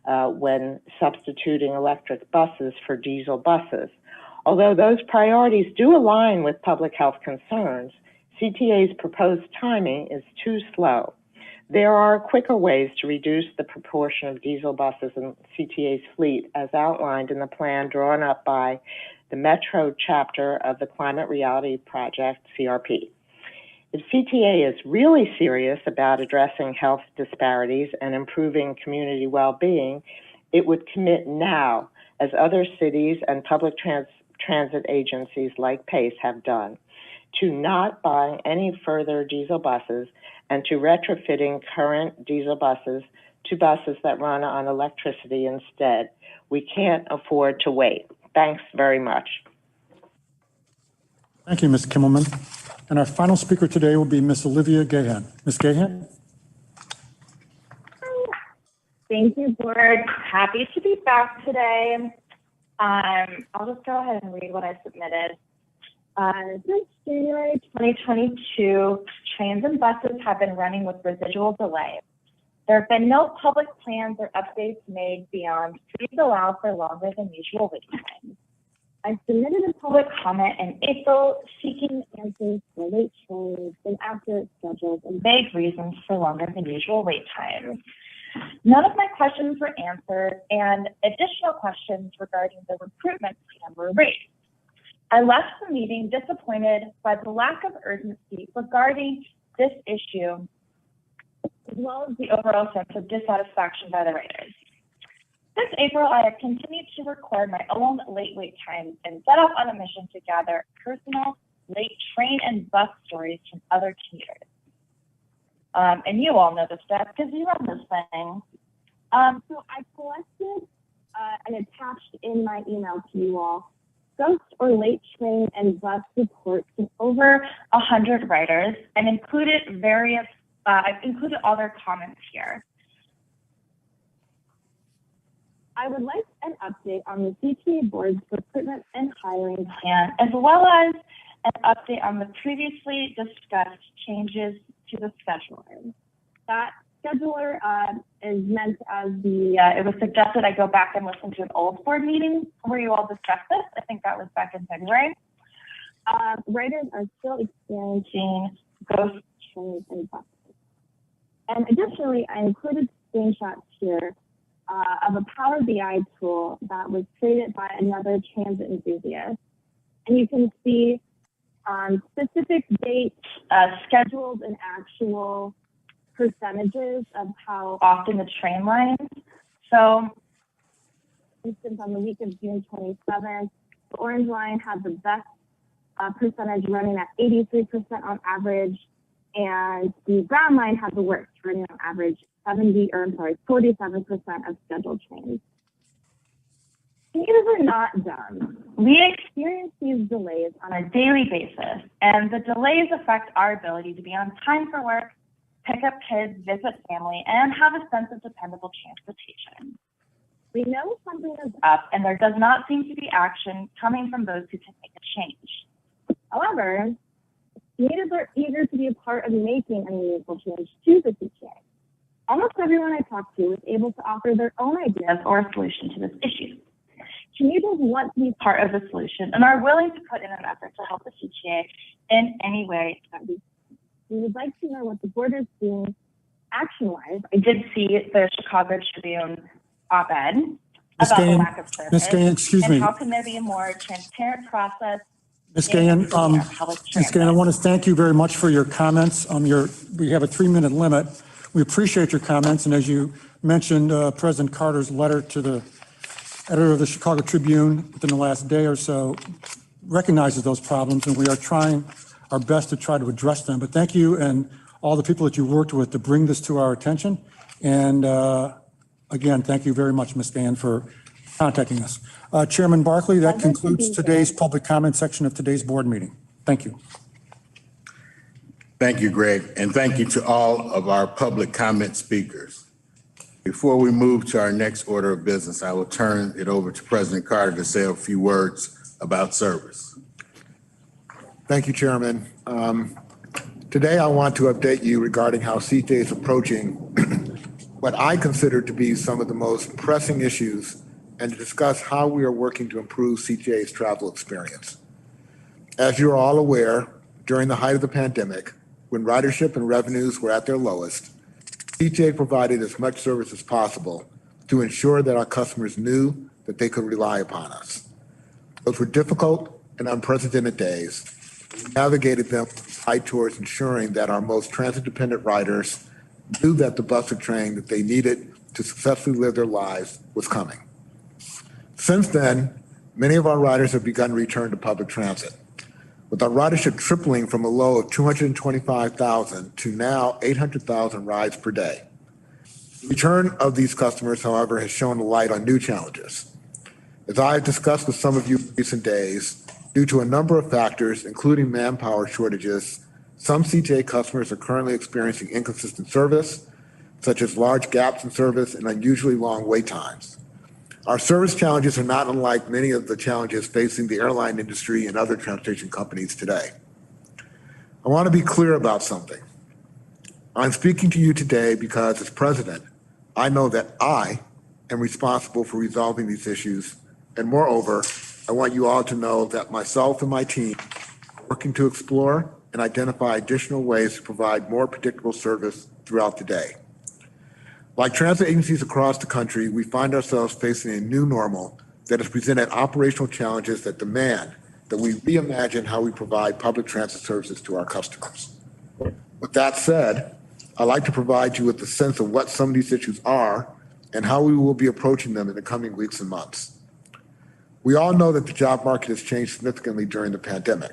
Speaker 13: when substituting electric buses for diesel buses. Although those priorities do align with public health concerns, CTA's proposed timing is too slow. There are quicker ways to reduce the proportion of diesel buses in CTA's fleet as outlined in the plan drawn up by the Metro chapter of the Climate Reality Project, CRP. If CTA is really serious about addressing health disparities and improving community well-being, it would commit now, as other cities and public transit agencies like PACE have done, to not buying any further diesel buses and to retrofitting current diesel buses to buses that run on electricity instead. We can't afford to wait. Thanks very much.
Speaker 1: Thank you, Ms. Kimmelman. And our final speaker today will be Ms. Olivia Gahan. Ms. Gahan?
Speaker 14: Thank you, Board. Happy to be back today. I'll just go ahead and read what I submitted. Since January 2022, trains and buses have been running with residual delay. There have been no public plans or updates made beyond please allow for longer than usual wait times. I submitted a public comment in April seeking answers for late trains, inaccurate schedules, and vague reasons for longer than usual wait times. None of my questions were answered, and additional questions regarding the recruitment plan were raised. I left the meeting disappointed by the lack of urgency regarding this issue, as well as the overall sense of dissatisfaction by the riders. Since April, I have continued to record my own late wait times and set off on a mission to gather personal late train and bus stories from other commuters. And you all know this stuff because you run this thing. So I collected and attached in my email to you all ghost or late train and bus reports from over 100 riders and included I've included all their comments here. I would like an update on the CTA board's recruitment and hiring plan, as well as an update on the previously discussed changes to the scheduler. That scheduler is meant as it was suggested I go back and listen to an old board meeting where you all discussed this. I think that was back in February. Riders are still experiencing ghost trains and buses. And additionally, I included screenshots here of a Power BI tool that was created by another transit enthusiast. And you can see specific dates, scheduled and actual percentages of how often the train lines. So, for instance, on the week of June 27th, the orange line had the best percentage running at 83% on average, and the brown line had the worst, running on average 47% of scheduled trains. These are not done. We experience these delays on a daily basis, and the delays affect our ability to be on time for work, pick up kids, visit family, and have a sense of dependable transportation. We know something is up, and there does not seem to be action coming from those who can make a change. However, leaders are eager to be a part of making a meaningful change to the CTA. Almost everyone I talked to was able to offer their own ideas or a solution to this issue. Commuters want to be part of the solution and are willing to put in an effort to help the CTA in any way that we can. We would like to know what the board is doing action-wise. I did see the Chicago Tribune op-ed
Speaker 1: Ms.
Speaker 14: about the
Speaker 1: Gahan,
Speaker 14: lack of service.
Speaker 1: Ms. Gahan, excuse
Speaker 14: and
Speaker 1: me.
Speaker 14: how can there be a more transparent process?
Speaker 1: Ms. Gahan, Ms. Gahan, I want to thank you very much for your comments. We have a 3-minute limit. We appreciate your comments, and as you mentioned, President Carter's letter to the editor of the Chicago Tribune within the last day or so recognizes those problems, and we are trying our best to try to address them. But thank you and all the people that you worked with to bring this to our attention. And again, thank you very much, Ms. Gahan, for contacting us. Chairman Barkley, that concludes today's public comment section of today's board meeting. Thank you.
Speaker 6: Thank you, Greg, and thank you to all of our public comment speakers. Before we move to our next order of business, I will turn it over to President Carter to say a few words about service.
Speaker 15: Thank you, Chairman. Today, I want to update you regarding how CTA is approaching what I consider to be some of the most pressing issues and to discuss how we are working to improve CTA's travel experience. As you're all aware, during the height of the pandemic, when ridership and revenues were at their lowest, CTA provided as much service as possible to ensure that our customers knew that they could rely upon us. Those were difficult and unprecedented days. We navigated them right towards ensuring that our most transit-dependent riders knew that the bus or train that they needed to successfully live their lives was coming. Since then, many of our riders have begun to return to public transit, with our ridership tripling from a low of 225,000 to now 800,000 rides per day. The return of these customers, however, has shown a light on new challenges. As I have discussed with some of you in recent days, due to a number of factors, including manpower shortages, some CTA customers are currently experiencing inconsistent service, such as large gaps in service and unusually long wait times. Our service challenges are not unlike many of the challenges facing the airline industry and other transportation companies today. I want to be clear about something. I'm speaking to you today because as president, I know that I am responsible for resolving these issues. And moreover, I want you all to know that myself and my team are working to explore and identify additional ways to provide more predictable service throughout the day. Like transit agencies across the country, we find ourselves facing a new normal that has presented operational challenges that demand that we reimagine how we provide public transit services to our customers. With that said, I'd like to provide you with a sense of what some of these issues are and how we will be approaching them in the coming weeks and months. We all know that the job market has changed significantly during the pandemic,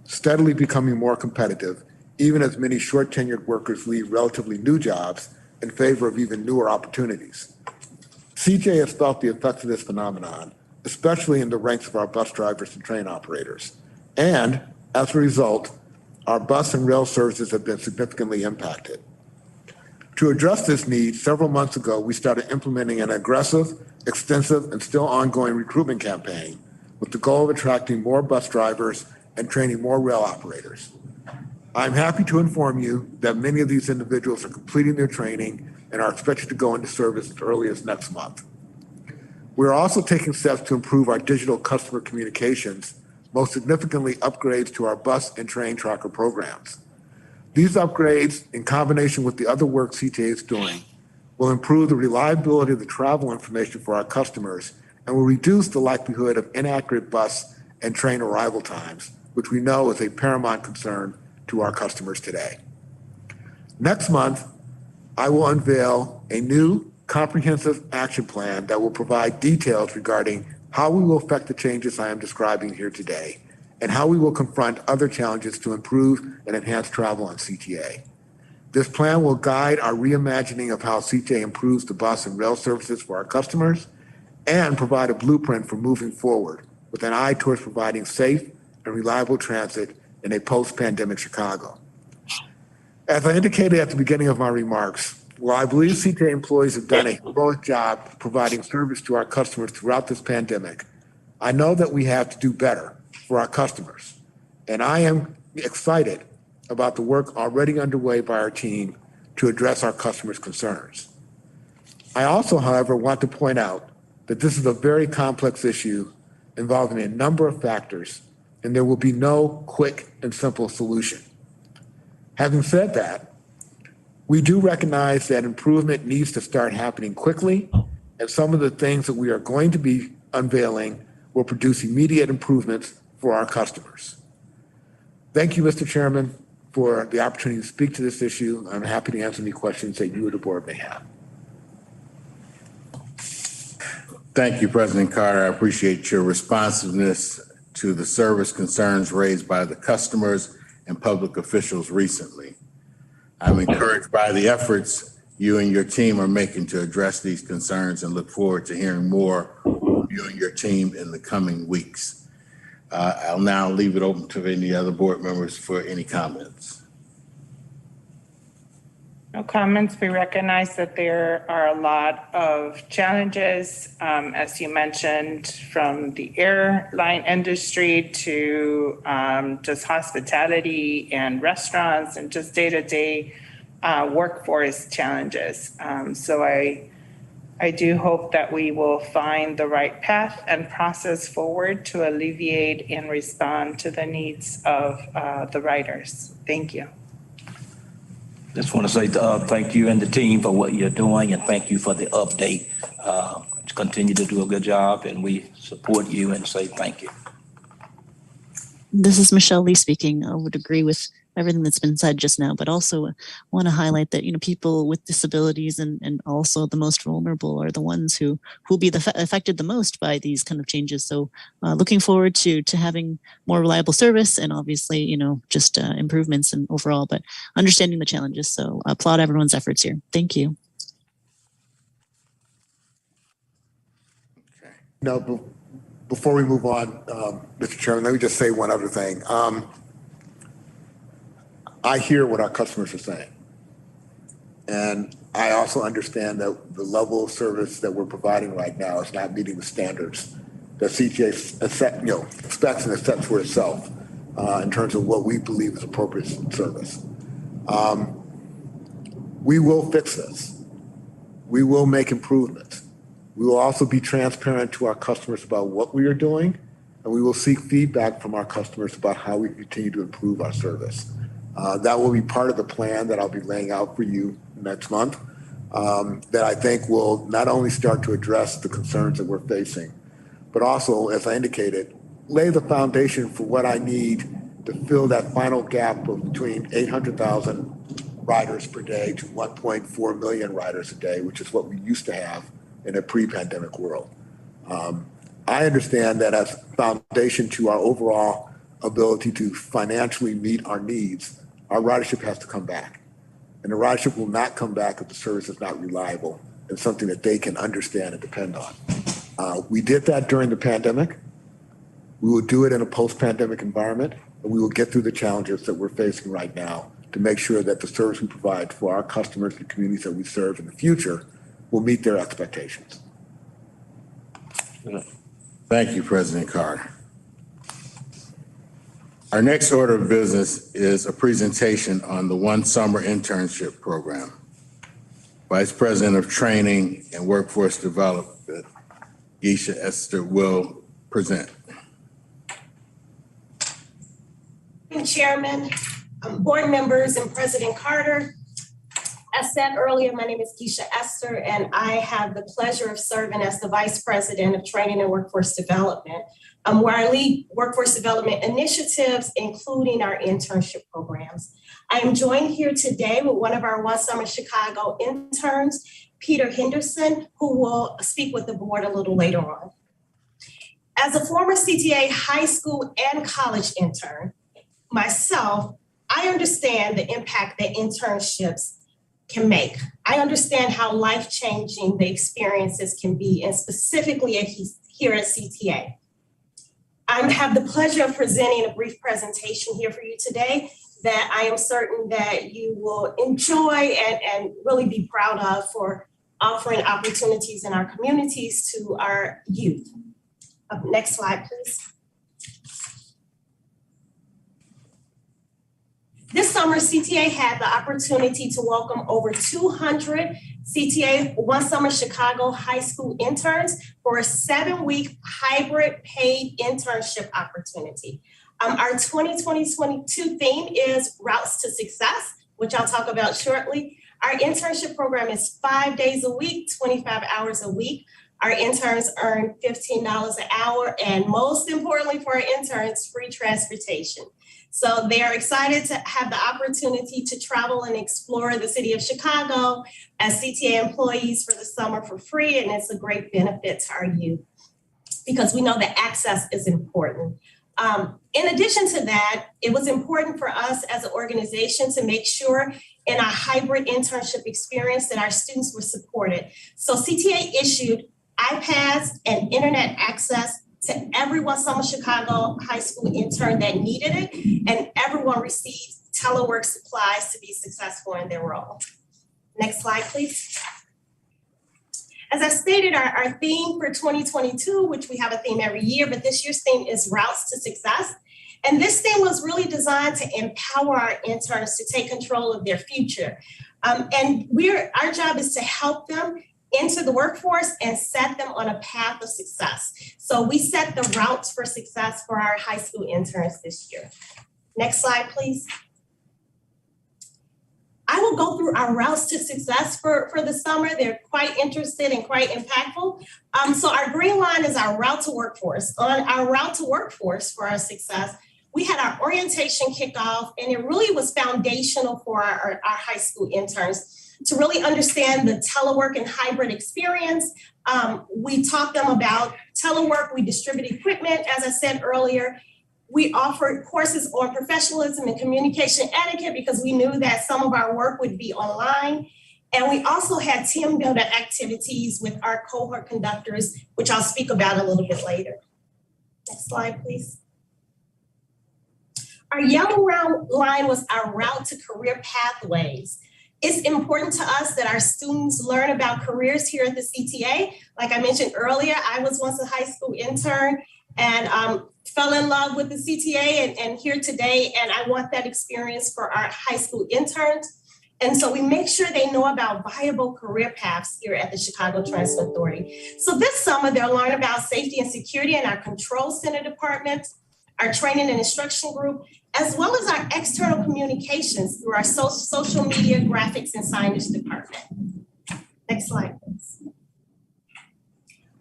Speaker 15: steadily becoming more competitive, even as many short-tenured workers leave relatively new jobs in favor of even newer opportunities. CTA has felt the effects of this phenomenon, especially in the ranks of our bus drivers and train operators. And as a result, our bus and rail services have been significantly impacted. To address this need, several months ago, we started implementing an aggressive, extensive, and still ongoing recruitment campaign with the goal of attracting more bus drivers and training more rail operators. I'm happy to inform you that many of these individuals are completing their training and are expected to go into service as early as next month. We're also taking steps to improve our digital customer communications, most significantly upgrades to our bus and train tracker programs. These upgrades, in combination with the other work CTA is doing, will improve the reliability of the travel information for our customers and will reduce the likelihood of inaccurate bus and train arrival times, which we know is a paramount concern to our customers today. Next month, I will unveil a new comprehensive action plan that will provide details regarding how we will affect the changes I am describing here today and how we will confront other challenges to improve and enhance travel on CTA. This plan will guide our reimagining of how CTA improves the bus and rail services for our customers and provide a blueprint for moving forward with an eye towards providing safe and reliable transit in a post-pandemic Chicago. As I indicated at the beginning of my remarks, while I believe CTA employees have done a heroic job providing service to our customers throughout this pandemic, I know that we have to do better for our customers. And I am excited about the work already underway by our team to address our customers' concerns. I also, however, want to point out that this is a very complex issue involving a number of factors, and there will be no quick and simple solution. Having said that, we do recognize that improvement needs to start happening quickly, and some of the things that we are going to be unveiling will produce immediate improvements for our customers. Thank you, Mr. Chairman, for the opportunity to speak to this issue. I'm happy to answer any questions that you or the board may have.
Speaker 6: Thank you, President Carter. I appreciate your responsiveness to the service concerns raised by the customers and public officials recently. I'm encouraged by the efforts you and your team are making to address these concerns and look forward to hearing more from you and your team in the coming weeks. I'll now leave it open to any other board members for any comments.
Speaker 16: No comments. We recognize that there are a lot of challenges, as you mentioned, from the airline industry to just hospitality and restaurants and just day-to-day workforce challenges. So I do hope that we will find the right path and process forward to alleviate and respond to the needs of the riders. Thank you.
Speaker 3: Just want to say thank you and the team for what you're doing, and thank you for the update. Continue to do a good job, and we support you and say thank you.
Speaker 4: This is Michelle Lee speaking. I would agree with everything that's been said just now, but also want to highlight that, people with disabilities and also the most vulnerable are the ones who will be affected the most by these kind of changes. So looking forward to having more reliable service and obviously, just improvements and overall, but understanding the challenges. So applaud everyone's efforts here. Thank you.
Speaker 15: Okay. Before we move on, Mr. Chairman, let me just say one other thing. I hear what our customers are saying. And I also understand that the level of service that we're providing right now is not meeting the standards that CTA expects and sets for itself in terms of what we believe is appropriate service. We will fix this. We will make improvements. We will also be transparent to our customers about what we are doing, and we will seek feedback from our customers about how we continue to improve our service. That will be part of the plan that I'll be laying out for you next month, that I think will not only start to address the concerns that we're facing, but also, as I indicated, lay the foundation for what I need to fill that final gap of between 800,000 riders per day to 1.4 million riders a day, which is what we used to have in a pre-pandemic world. I understand that as foundation to our overall ability to financially meet our needs, our ridership has to come back. And the ridership will not come back if the service is not reliable and something that they can understand and depend on. We did that during the pandemic. We will do it in a post-pandemic environment, and we will get through the challenges that we're facing right now to make sure that the service we provide for our customers and communities that we serve in the future will meet their expectations.
Speaker 6: Thank you, President Carter. Our next order of business is a presentation on the One Summer Internship Program. Vice President of Training and Workforce Development, Geisha Esther, will present.
Speaker 17: Chairman, board members, and President Carter. As said earlier, my name is Geisha Esther, and I have the pleasure of serving as the Vice President of Training and Workforce Development, where I lead workforce development initiatives, including our internship programs. I am joined here today with one of our One Summer Chicago interns, Peter Henderson, who will speak with the board a little later on. As a former CTA high school and college intern, myself, I understand the impact that internships can make. I understand how life-changing the experiences can be, and specifically here at CTA. I have the pleasure of presenting a brief presentation here for you today that I am certain that you will enjoy and really be proud of for offering opportunities in our communities to our youth. Next slide, please. This summer, CTA had the opportunity to welcome over 200 CTA One Summer Chicago high school interns for a 7-week hybrid paid internship opportunity. Our 2022 theme is Routes to Success, which I'll talk about shortly. Our internship program is 5 days a week, 25 hours a week. Our interns earn $15 an hour, and most importantly for our interns, free transportation. So they are excited to have the opportunity to travel and explore the city of Chicago as CTA employees for the summer for free, and it's a great benefit to our youth because we know that access is important. In addition to that, it was important for us as an organization to make sure in our hybrid internship experience that our students were supported. So CTA issued iPads and internet access to every One Summer Chicago high school intern that needed it, and everyone received telework supplies to be successful in their role. Next slide, please. As I stated, our theme for 2022, which we have a theme every year, but this year's theme is Routes to Success. And this theme was really designed to empower our interns to take control of their future. And our job is to help them into the workforce and set them on a path of success. So we set the routes for success for our high school interns this year. Next slide, please. I will go through our routes to success for the summer. They're quite interesting and quite impactful. So our green line is our route to workforce. On our route to workforce for our success, we had our orientation kickoff, and it really was foundational for our high school interns to really understand the telework and hybrid experience. We taught them about telework. We distribute equipment, as I said earlier. We offered courses on professionalism and communication etiquette because we knew that some of our work would be online. And we also had team building activities with our cohort conductors, which I'll speak about a little bit later. Next slide, please. Our yellow line was our route to career pathways. It's important to us that our students learn about careers here at the CTA. Like I mentioned earlier, I was once a high school intern and fell in love with the CTA and here today, and I want that experience for our high school interns. And so we make sure they know about viable career paths here at the Chicago Transit Authority. So this summer, they'll learn about safety and security in our control center department, our training and instruction group, as well as our external communications through our social media, graphics, and signage department. Next slide, please.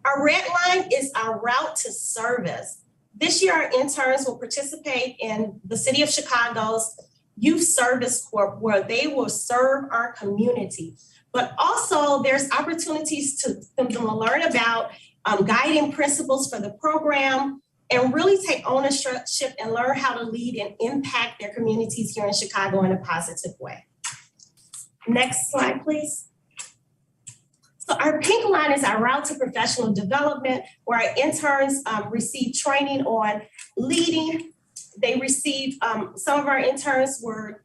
Speaker 17: Our red line is our route to service. This year, our interns will participate in the City of Chicago's Youth Service Corps, where they will serve our community. But also, there's opportunities to learn about guiding principles for the program, and really take ownership and learn how to lead and impact their communities here in Chicago in a positive way. Next slide, please. So our pink line is our route to professional development, where our interns receive training on leading. They receive, some of our interns were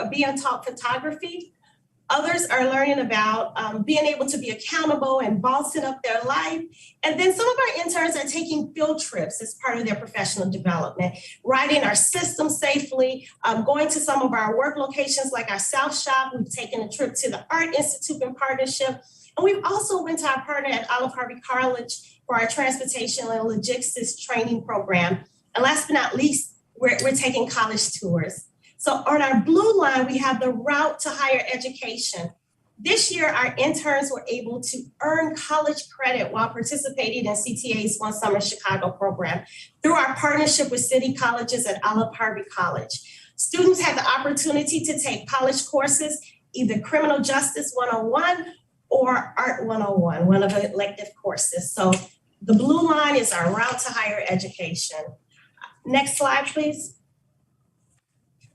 Speaker 17: being taught photography. Others are learning about being able to be accountable and bossing up their life. And then some of our interns are taking field trips as part of their professional development, riding our system safely, going to some of our work locations like our South Shop. We've taken a trip to the Art Institute in partnership. And we've also went to our partner at Olive Harvey College for our transportation and logistics training program. And last but not least, we're taking college tours. So on our blue line, we have the route to higher education. This year, our interns were able to earn college credit while participating in CTA's One Summer Chicago program through our partnership with City Colleges at Olive Harvey College. Students had the opportunity to take college courses, either Criminal Justice 101 or Art 101, one of the elective courses. So the blue line is our route to higher education. Next slide, please.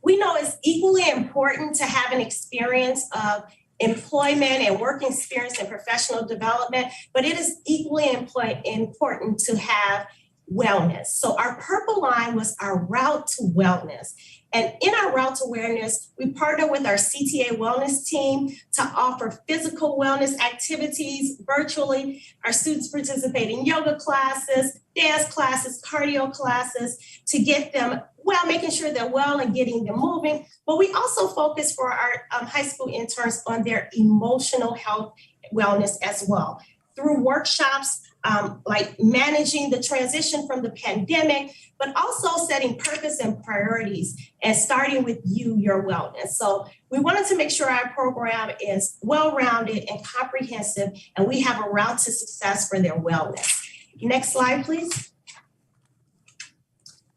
Speaker 17: We know it's equally important to have an experience of employment and work experience and professional development, but it is equally important to have wellness. So our purple line was our route to wellness. And in our route to wellness, we partner with our CTA wellness team to offer physical wellness activities virtually. Our students participate in yoga classes, dance classes, cardio classes to get them well, making sure they're well and getting them moving. But we also focus for our high school interns on their emotional health wellness as well through workshops like managing the transition from the pandemic, but also setting purpose and priorities and starting with your wellness. So we wanted to make sure our program is well-rounded and comprehensive, and we have a route to success for their wellness. Next slide, please.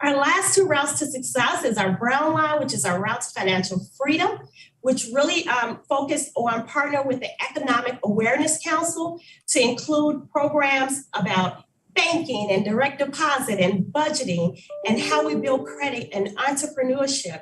Speaker 17: Our last two routes to success is our brown line, which is our route to financial freedom, which really focused on partner with the Economic Awareness Council to include programs about banking and direct deposit and budgeting and how we build credit and entrepreneurship.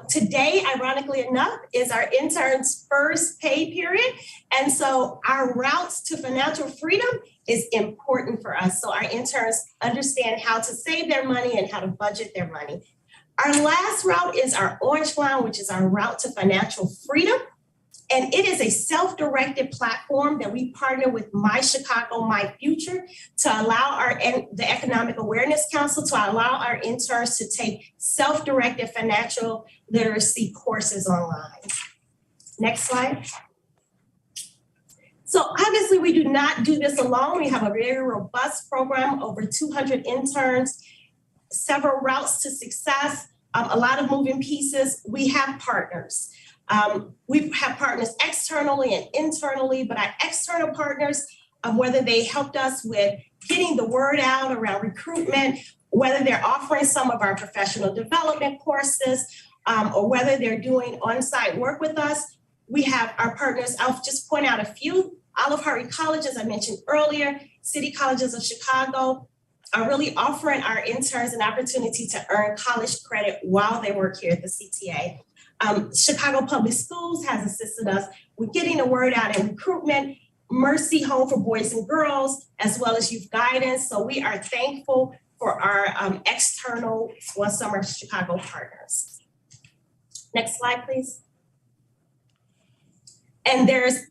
Speaker 17: Today, ironically enough, is our interns' first pay period. And so our routes to financial freedom is important for us. So our interns understand how to save their money and how to budget their money. Our last route is our orange line, which is our route to financial freedom. And it is a self-directed platform that we partner with My Chicago, My Future to allow the Economic Awareness Council to allow our interns to take self-directed financial literacy courses online. Next slide. So obviously we do not do this alone. We have a very robust program, over 200 interns, several routes to success, a lot of moving pieces. We have partners. We have partners externally and internally, but our external partners, whether they helped us with getting the word out around recruitment, whether they're offering some of our professional development courses, or whether they're doing on-site work with us, we have our partners. I'll just point out a few. Olive Hardy College, as I mentioned earlier, City Colleges of Chicago are really offering our interns an opportunity to earn college credit while they work here at the CTA. Chicago Public Schools has assisted us with getting the word out in recruitment, Mercy Home for Boys and Girls, as well as youth guidance. So we are thankful for our external One Summer Chicago partners. Next slide, please. And there's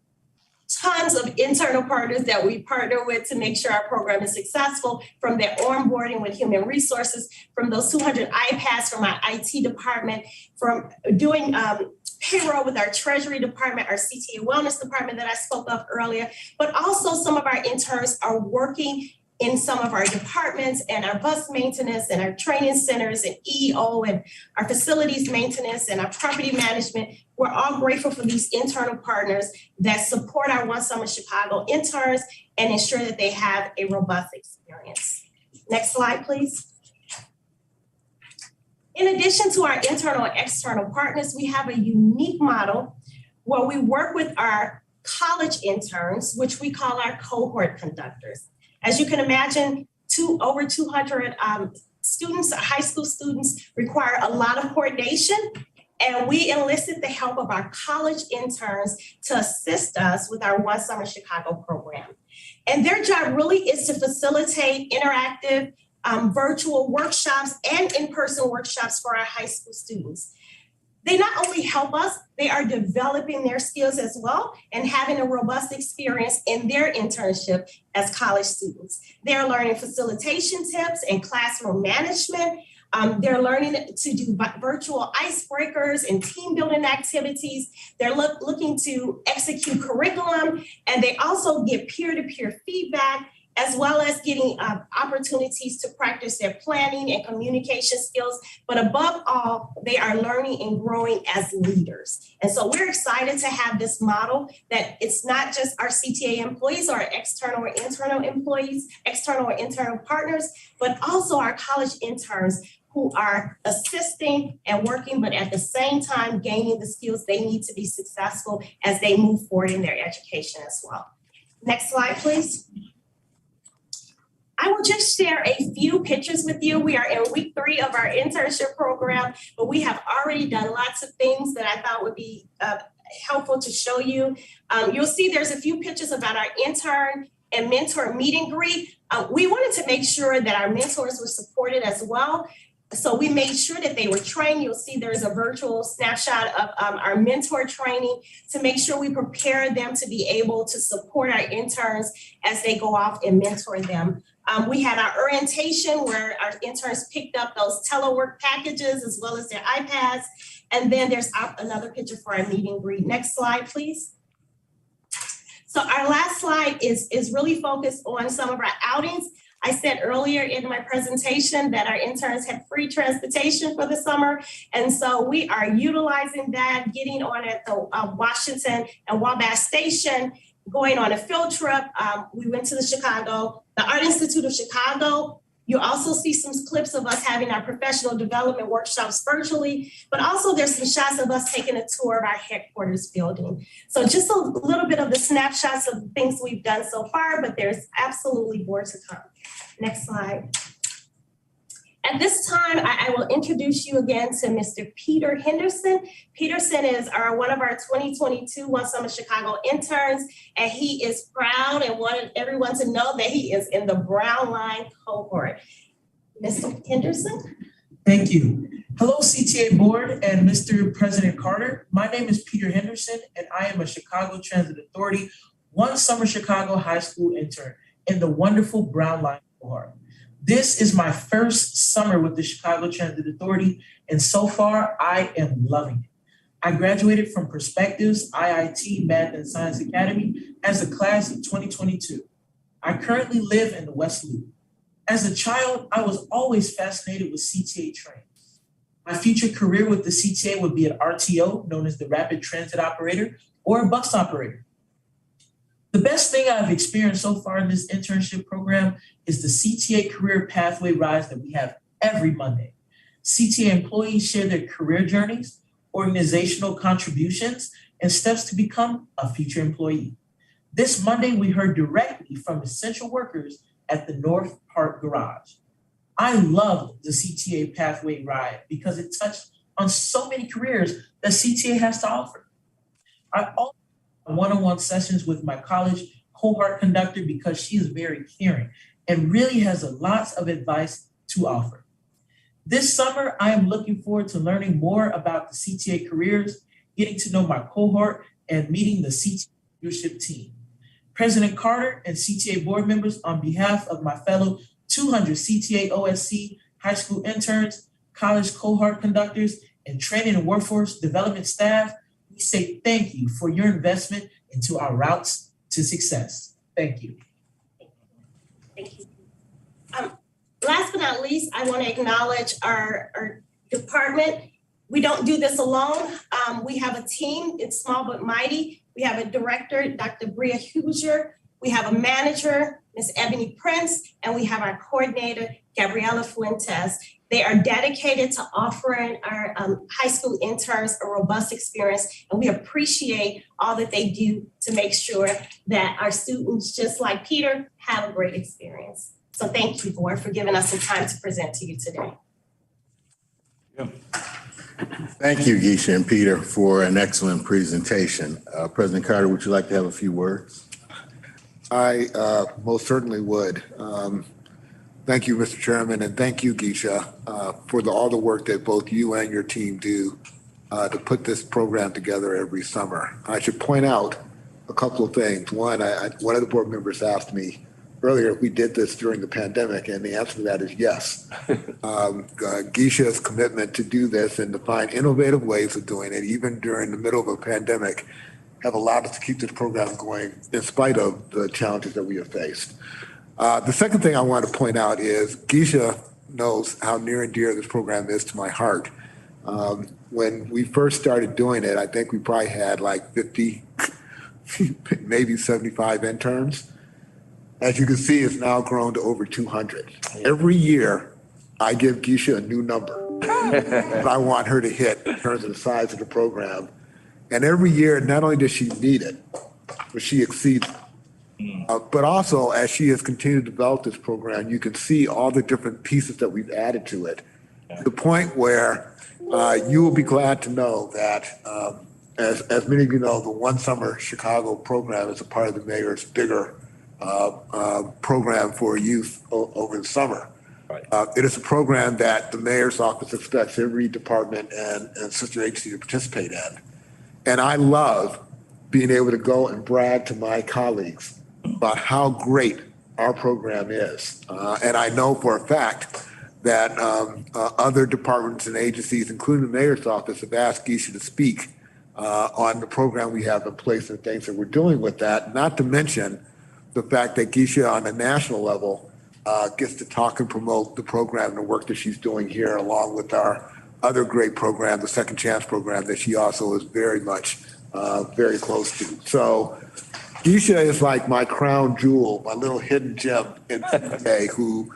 Speaker 17: tons of internal partners that we partner with to make sure our program is successful, from their onboarding with human resources, from those 200 iPads from our IT department, from doing payroll with our treasury department, our CTA wellness department that I spoke of earlier, but also some of our interns are working in some of our departments and our bus maintenance and our training centers and EO and our facilities maintenance and our property management. We're all grateful for these internal partners that support our One Summer Chicago interns and ensure that they have a robust experience. Next slide, please. In addition to our internal and external partners, we have a unique model where we work with our college interns, which we call our cohort conductors. As you can imagine, over 200 students, high school students, require a lot of coordination, and we enlisted the help of our college interns to assist us with our One Summer Chicago program. And their job really is to facilitate interactive virtual workshops and in-person workshops for our high school students. They not only help us, they are developing their skills as well and having a robust experience in their internship as college students. They're learning facilitation tips and classroom management. They're learning to do virtual icebreakers and team building activities. They're looking to execute curriculum, and they also get peer-to-peer feedback, as well as getting opportunities to practice their planning and communication skills. But above all, they are learning and growing as leaders. And so we're excited to have this model that it's not just our CTA employees or external or internal employees, external or internal partners, but also our college interns who are assisting and working, but at the same time gaining the skills they need to be successful as they move forward in their education as well. Next slide, please. I will just share a few pictures with you. We are in week 3 of our internship program, but we have already done lots of things that I thought would be helpful to show you. You'll see there's a few pictures about our intern and mentor meet and greet. We wanted to make sure that our mentors were supported as well. So we made sure that they were trained. You'll see there's a virtual snapshot of our mentor training to make sure we prepare them to be able to support our interns as they go off and mentor them. We had our orientation where our interns picked up those telework packages as well as their iPads. And then there's another picture for our meet and greet. Next slide, please. So our last slide is really focused on some of our outings. I said earlier in my presentation that our interns had free transportation for the summer. And so we are utilizing that, getting on at the Washington and Wabash Station, going on a field trip. We went to the Art Institute of Chicago. You also see some clips of us having our professional development workshops virtually, but also there's some shots of us taking a tour of our headquarters building. So just a little bit of the snapshots of things we've done so far, but there's absolutely more to come. Next slide. At this time, I will introduce you again to Mr. Peter Henderson. Peterson is one of our 2022 One Summer Chicago interns, and he is proud and wanted everyone to know that he is in the Brown Line cohort. Mr. Henderson?
Speaker 18: Thank you. Hello, CTA Board and Mr. President Carter. My name is Peter Henderson, and I am a Chicago Transit Authority One Summer Chicago High School intern in the wonderful Brown Line cohort. This is my first summer with the Chicago Transit Authority, and so far I am loving it. I graduated from Perspectives IIT Math and Science Academy as a class of 2022. I currently live in the West Loop. As a child, I was always fascinated with CTA trains. My future career with the CTA would be an RTO, known as the Rapid Transit Operator, or a bus operator. The best thing I've experienced so far in this internship program is the CTA Career Pathway Rise that we have every Monday. CTA employees share their career journeys, organizational contributions, and steps to become a future employee. This Monday, we heard directly from essential workers at the North Park Garage. I loved the CTA Pathway Ride because it touched on so many careers that CTA has to offer. I also one-on-one sessions with my college cohort conductor because she is very caring and really has a lot of advice to offer. This summer, I am looking forward to learning more about the CTA careers, getting to know my cohort, and meeting the CTA leadership team. President Carter and CTA board members, on behalf of my fellow 200 CTA OSC high school interns, college cohort conductors, and training and workforce development staff, we say thank you for your investment into our routes to success. Thank you.
Speaker 17: Thank you. Last but not least, I want to acknowledge our department. We don't do this alone. We have a team. It's small but mighty. We have a director, Dr. Bria Huger. We have a manager, Ms. Ebony Prince, and we have our coordinator, Gabriela Fuentes. They are dedicated to offering our high school interns a robust experience, and we appreciate all that they do to make sure that our students, just like Peter, have a great experience. So thank you, board, for giving us some time to present to you today.
Speaker 6: Thank you, Geisha and Peter, for an excellent presentation. President Carter, would you like to have a few words?
Speaker 15: I most certainly would. Thank you, Mr. Chairman, and thank you, Geisha, for all the work that both you and your team do to put this program together every summer. I should point out a couple of things. One, one of the board members asked me earlier if we did this during the pandemic, and the answer to that is yes. Geisha's commitment to do this and to find innovative ways of doing it, even during the middle of a pandemic, have allowed us to keep this program going in spite of the challenges that we have faced. The second thing I want to point out is Geisha knows how near and dear this program is to my heart. When we first started doing it, I think we probably had like 50, maybe 75 interns. As you can see, it's now grown to over 200. Every year, I give Geisha a new number that I want her to hit in terms of the size of the program. And every year, not only does she meet it, but she exceeds it. But also, as she has continued to develop this program, you can see all the different pieces that we've added to it. To the point where you will be glad to know that, as many of you know, the One Summer Chicago program is a part of the mayor's bigger program for youth over the summer. It is a program that the mayor's office expects every department and sister agency to participate in. And I love being able to go and brag to my colleagues about how great our program is. And I know for a fact that other departments and agencies, including the mayor's office, have asked Geisha to speak on the program we have in place and things that we're doing with that, not to mention the fact that Geisha on a national level gets to talk and promote the program and the work that she's doing here, along with our other great program, the Second Chance program, that she also is very much very close to. So Geisha is like my crown jewel, my little hidden gem in today, who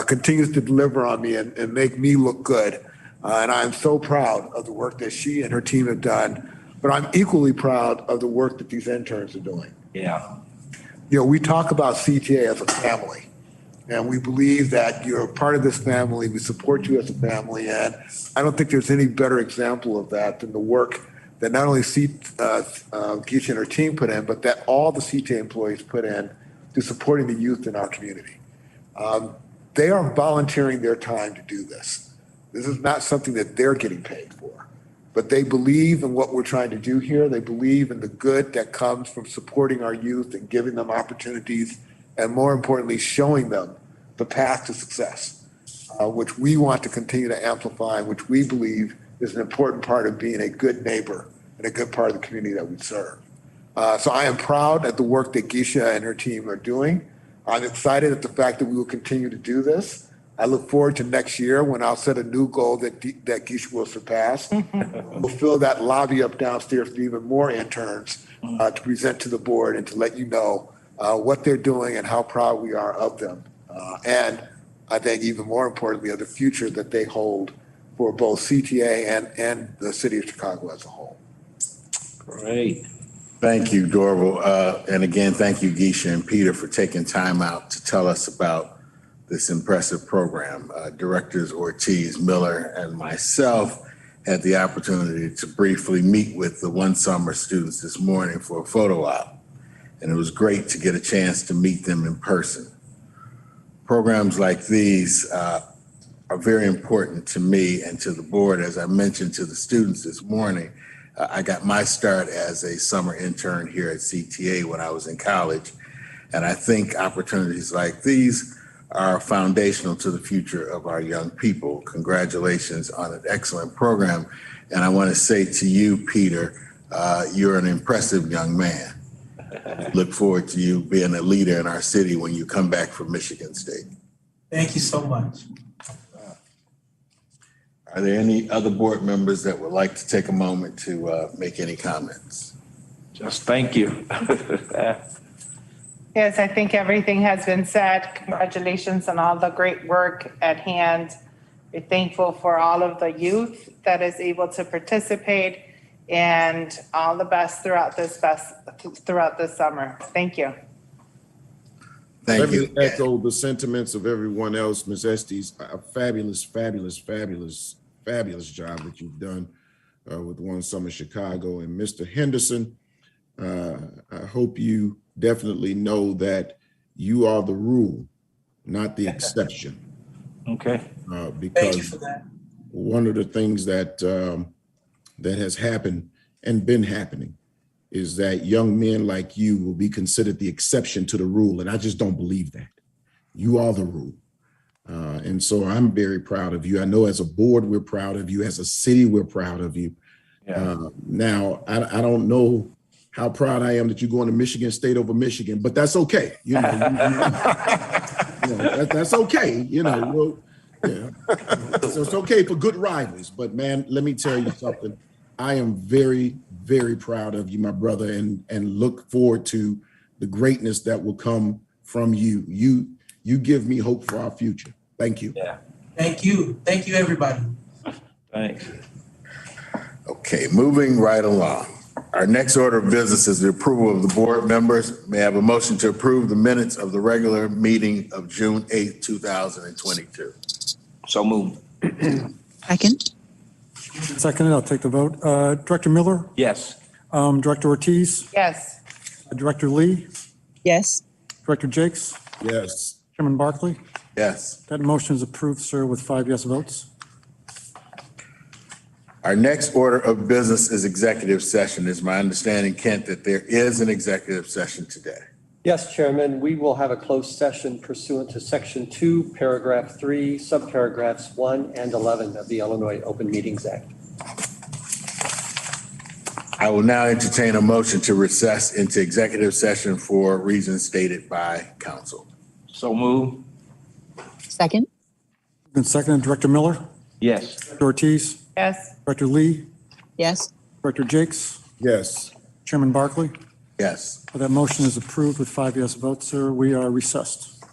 Speaker 15: continues to deliver on me and make me look good. And I'm so proud of the work that she and her team have done, but I'm equally proud of the work that these interns are doing.
Speaker 3: Yeah.
Speaker 15: You know, we talk about CTA as a family, and we believe that you're a part of this family. We support you as a family, and I don't think there's any better example of that than the work that not only Geisha and her team put in, but that all the CTA employees put in to supporting the youth in our community. They are volunteering their time to do this. This is not something that they're getting paid for, but they believe in what we're trying to do here. They believe in the good that comes from supporting our youth and giving them opportunities, and more importantly, showing them the path to success, which we want to continue to amplify, which we believe is an important part of being a good neighbor and a good part of the community that we serve. So I am proud at the work that Geisha and her team are doing. I'm excited at the fact that we will continue to do this. I look forward to next year when I'll set a new goal that Geisha will surpass. We'll fill that lobby up downstairs with even more interns to present to the board and to let you know what they're doing and how proud we are of them. And I think even more importantly, of the future that they hold for both CTA and the city of Chicago as a whole.
Speaker 3: Great.
Speaker 6: Thank you, Dorval. And again, thank you, Geisha and Peter, for taking time out to tell us about this impressive program. Directors Ortiz, Miller, and myself had the opportunity to briefly meet with the One Summer students this morning for a photo op. And it was great to get a chance to meet them in person. Programs like these are very important to me and to the board. As I mentioned to the students this morning, I got my start as a summer intern here at CTA when I was in college. And I think opportunities like these are foundational to the future of our young people. Congratulations on an excellent program. And I want to say to you, Peter, you're an impressive young man. Look forward to you being a leader in our city when you come back from Michigan State.
Speaker 18: Thank you so much.
Speaker 6: Are there any other board members that would like to take a moment to make any comments?
Speaker 3: Just thank you.
Speaker 16: Yes, I think everything has been said. Congratulations on all the great work at hand. We're thankful for all of the youth that is able to participate, and all the best throughout this summer. Thank you.
Speaker 2: Let me echo the sentiments of everyone else. Ms. Estes, a fabulous, fabulous, fabulous, fabulous job that you've done with One Summer Chicago. And Mr. Henderson, I hope you definitely know that you are the rule, not the exception.
Speaker 3: Okay.
Speaker 2: Because
Speaker 18: Thank you for that.
Speaker 2: one of the things that that has happened and been happening is that young men like you will be considered the exception to the rule. And I just don't believe that. You are the rule. And so I'm very proud of you. I know as a board, we're proud of you. As a city, we're proud of you. Now, I don't know how proud I am that you're going to Michigan State over Michigan, but that's okay. You know, that's okay. You know, so it's okay for good rivals. But man, let me tell you something. I am very, very proud of you, my brother, and look forward to the greatness that will come from you. You give me hope for our future. Thank you.
Speaker 3: Yeah.
Speaker 18: Thank you. Thank you, everybody.
Speaker 3: Thanks.
Speaker 6: Okay, moving right along. Our next order of business is the approval of the board members. May I have a motion to approve the minutes of the regular meeting of June 8th, 2022?
Speaker 3: So moved.
Speaker 4: Second?
Speaker 1: Seconded, I'll take the vote. Director Miller,
Speaker 3: Yes.
Speaker 1: Director Ortiz,
Speaker 16: Yes.
Speaker 1: Director Lee,
Speaker 4: Yes.
Speaker 1: Director Jakes,
Speaker 2: Yes.
Speaker 1: Chairman Barkley.
Speaker 6: Yes.
Speaker 1: That motion is approved, sir, with 5 yes votes.
Speaker 6: Our next order of business is executive session. It's my understanding, Kent, that there is an executive session today.
Speaker 19: Yes, Chairman, we will have a closed session pursuant to Section 2, Paragraph 3, subparagraphs 1 and 11 of the Illinois Open Meetings Act.
Speaker 6: I will now entertain a motion to recess into executive session for reasons stated by counsel.
Speaker 3: So moved.
Speaker 4: Second?
Speaker 1: Been seconded, Director Miller,
Speaker 3: Yes.
Speaker 1: Director Ortiz,
Speaker 16: Yes.
Speaker 1: Director Lee,
Speaker 4: Yes.
Speaker 1: Director Jakes,
Speaker 2: Yes.
Speaker 1: Chairman Barkley.
Speaker 6: Yes.
Speaker 1: That motion is approved with 5 yes votes, sir. We are recessed.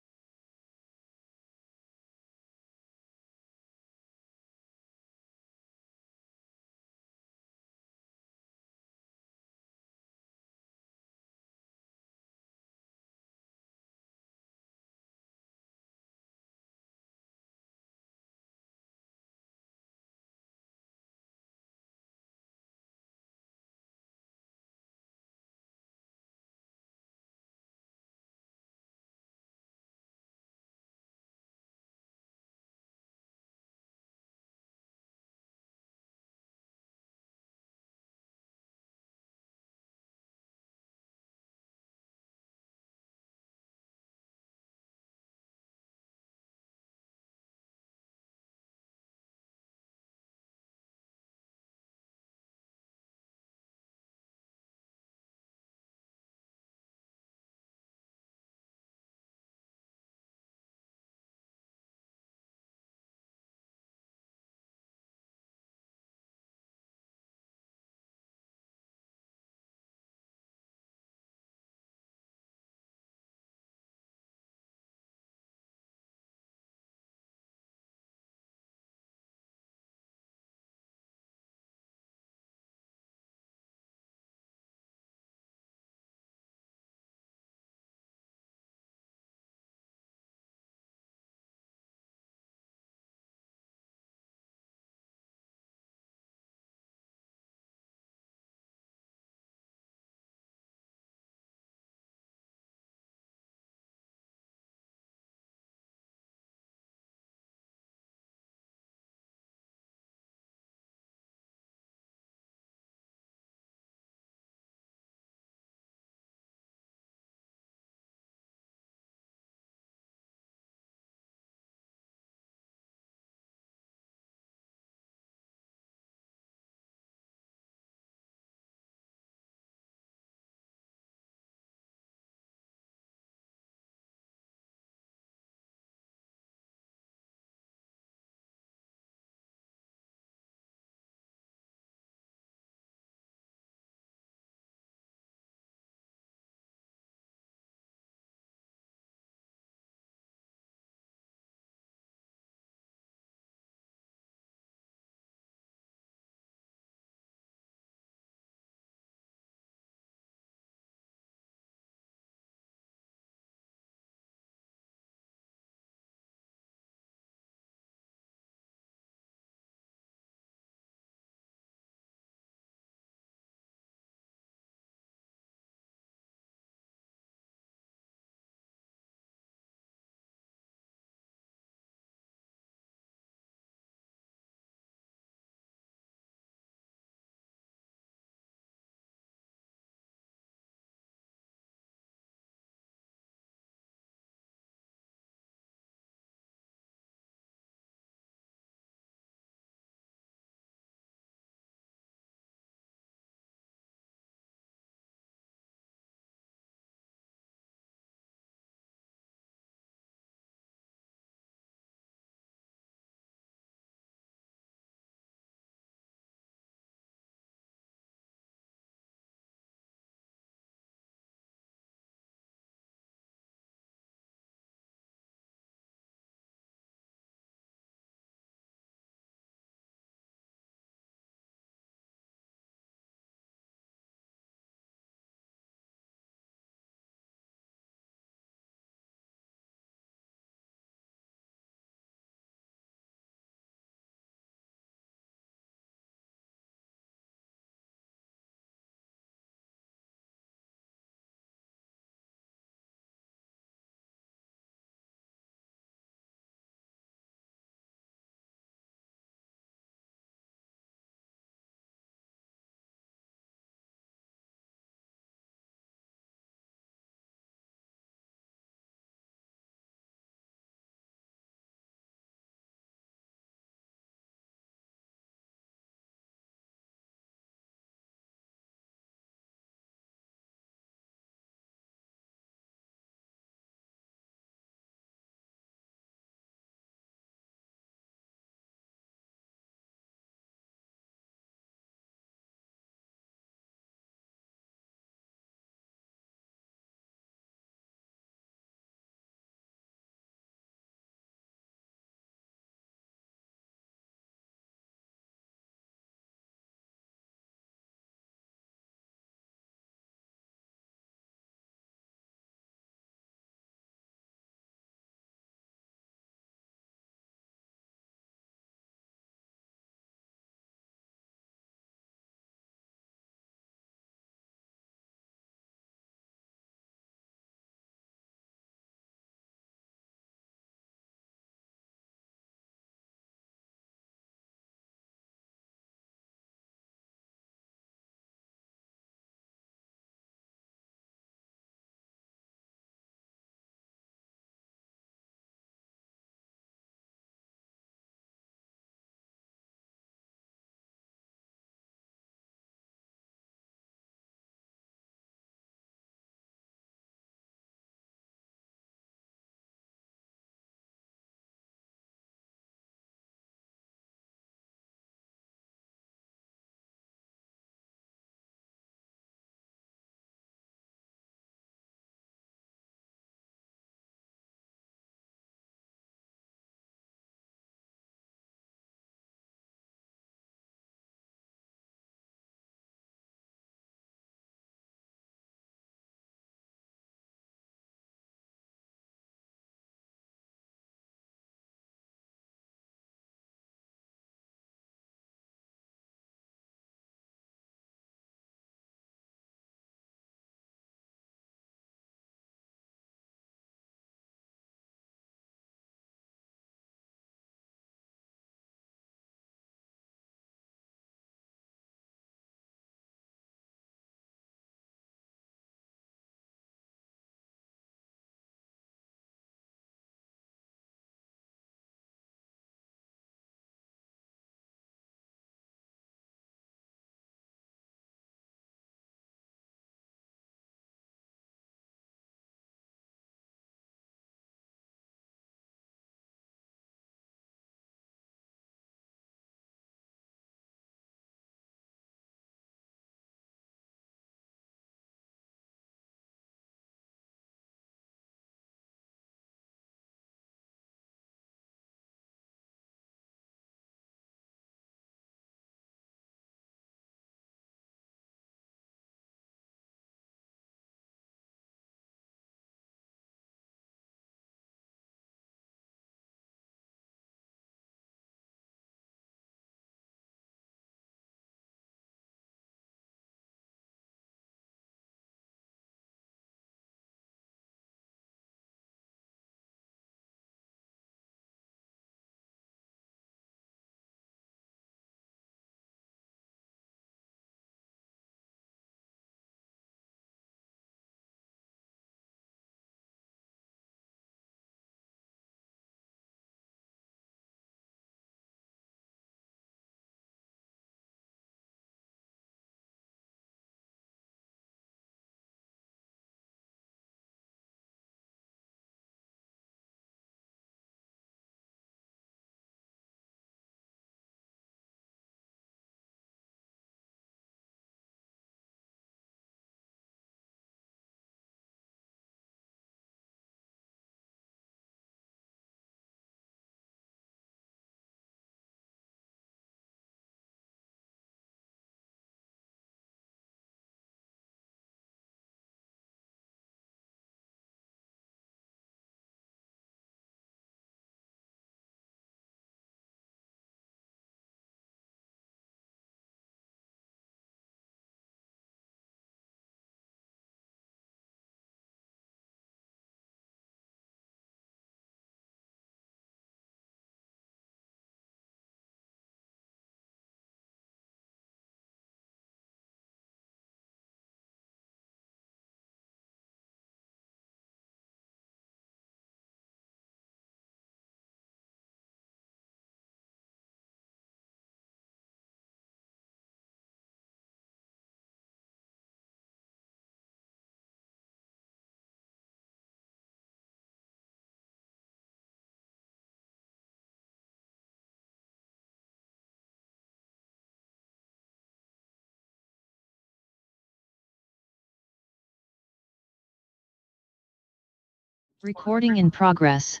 Speaker 20: Recording in progress.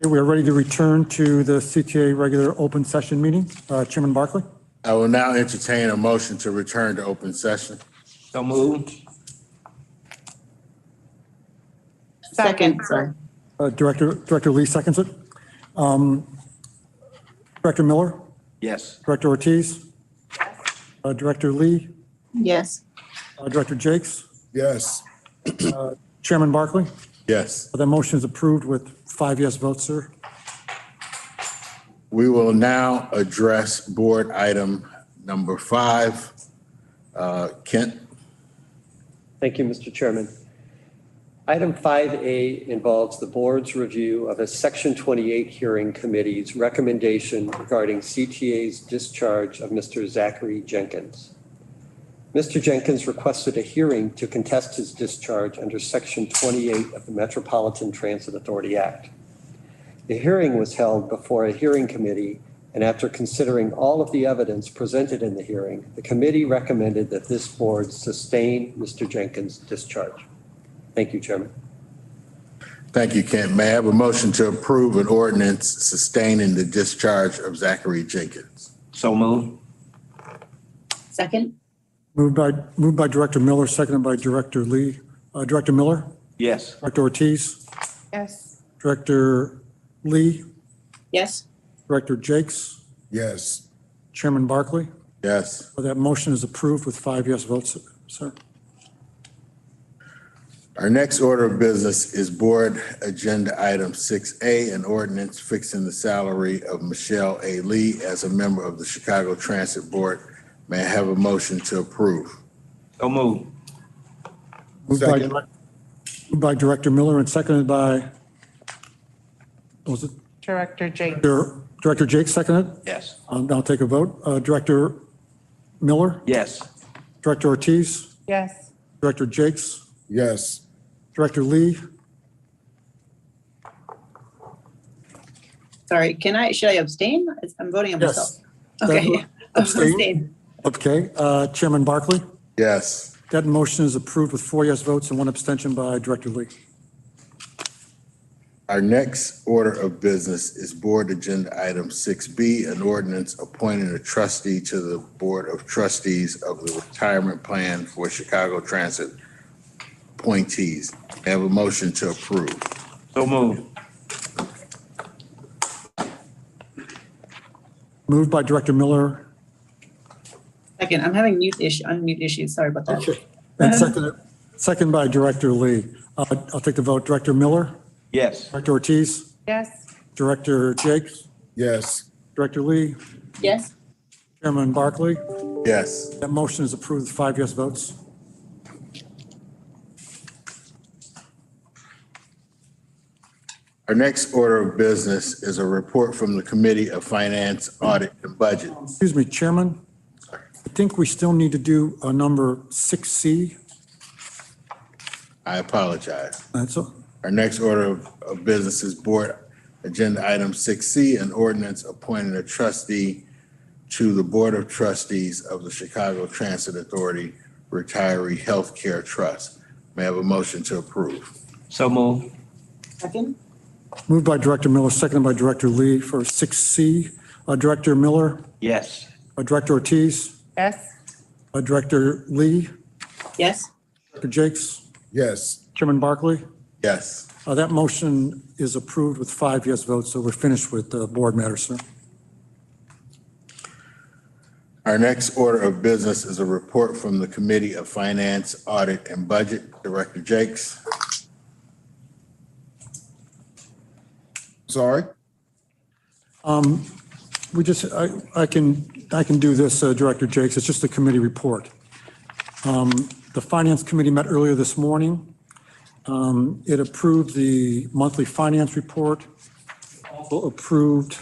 Speaker 1: We are ready to return to the CTA regular open session meeting. Chairman Barkley.
Speaker 6: I will now entertain a motion to return to open session.
Speaker 3: So moved.
Speaker 7: Second, sir.
Speaker 1: Director Lee seconds it. Director Miller,
Speaker 3: Yes.
Speaker 1: Director Ortiz, Director Lee,
Speaker 7: Yes.
Speaker 1: Director Jakes,
Speaker 2: Yes.
Speaker 1: Chairman Barkley.
Speaker 6: Yes.
Speaker 1: That motion is approved with 5 yes votes, sir.
Speaker 6: We will now address board item number 5. Kent?
Speaker 19: Thank you, Mr. Chairman. Item 5A involves the board's review of a Section 28 hearing committee's recommendation regarding CTA's discharge of Mr. Zachary Jenkins. Mr. Jenkins requested a hearing to contest his discharge under Section 28 of the Metropolitan Transit Authority Act. The hearing was held before a hearing committee, and after considering all of the evidence presented in the hearing, the committee recommended that this board sustain Mr. Jenkins' discharge. Thank you, Chairman.
Speaker 6: Thank you, Kent. May I have a motion to approve an ordinance sustaining the discharge of Zachary Jenkins?
Speaker 3: So moved.
Speaker 7: Second?
Speaker 1: Moved by Director Miller, seconded by Director Lee. Director Miller,
Speaker 3: Yes.
Speaker 1: Director Ortiz,
Speaker 16: Yes.
Speaker 1: Director Lee,
Speaker 7: Yes.
Speaker 1: Director Jakes,
Speaker 2: Yes.
Speaker 1: Chairman Barkley.
Speaker 6: Yes.
Speaker 1: That motion is approved with 5 yes votes, sir.
Speaker 6: Our next order of business is board agenda item 6A, an ordinance fixing the salary of Michelle A. Lee as a member of the Chicago Transit Board. May I have a motion to approve?
Speaker 3: So moved.
Speaker 1: Moved by Director Miller and seconded by, what was it?
Speaker 16: Director Jakes.
Speaker 1: Director Jakes seconded?
Speaker 3: Yes.
Speaker 1: I'll take a vote. Director Miller,
Speaker 3: Yes.
Speaker 1: Director Ortiz,
Speaker 16: Yes.
Speaker 1: Director Jakes,
Speaker 2: Yes.
Speaker 1: Director Lee,
Speaker 21: Sorry, should I abstain? I'm voting on
Speaker 1: Yes.
Speaker 21: myself. Okay.
Speaker 1: Abstain? Okay, Chairman Barkley.
Speaker 6: Yes.
Speaker 1: That motion is approved with 4 yes votes and 1 abstention by Director Lee.
Speaker 6: Our next order of business is board agenda item 6B, an ordinance appointing a trustee to the Board of Trustees of the Retirement Plan for Chicago Transit appointees. I have a motion to approve.
Speaker 3: So moved.
Speaker 1: Moved by Director Miller
Speaker 21: Second, I'm having unmute issues. Sorry about that.
Speaker 1: Okay. and seconded by Director Lee. I'll take the vote. Director Miller,
Speaker 3: Yes.
Speaker 1: Director Ortiz,
Speaker 16: Yes.
Speaker 1: Director Jakes,
Speaker 2: Yes.
Speaker 1: Director Lee,
Speaker 21: Yes.
Speaker 1: Chairman Barkley.
Speaker 6: Yes.
Speaker 1: That motion is approved with 5 yes votes.
Speaker 6: Our next order of business is a report from the Committee of Finance, Audit, and Budget.
Speaker 1: Excuse me, Chairman. I think we still need to do number 6C.
Speaker 6: I apologize.
Speaker 1: That's all.
Speaker 6: Our next order of business is board agenda item 6C, an ordinance appointing a trustee to the Board of Trustees of the Chicago Transit Authority Retiree Healthcare Trust. May I have a motion to approve?
Speaker 3: So moved.
Speaker 21: Second?
Speaker 1: Moved by Director Miller, seconded by Director Lee for 6C. Director Miller,
Speaker 3: Yes.
Speaker 1: Director Ortiz,
Speaker 16: Yes.
Speaker 1: Director Lee,
Speaker 21: Yes.
Speaker 1: Director Jakes,
Speaker 2: Yes.
Speaker 1: Chairman Barkley.
Speaker 6: Yes.
Speaker 1: That motion is approved with 5 yes votes, so we're finished with board matters, sir.
Speaker 6: Our next order of business is a report from the Committee of Finance, Audit, and Budget. Director Jakes.
Speaker 2: Sorry?
Speaker 1: I can do this, Director Jakes. It's just a committee report. The Finance Committee met earlier this morning. It approved the monthly finance report, also approved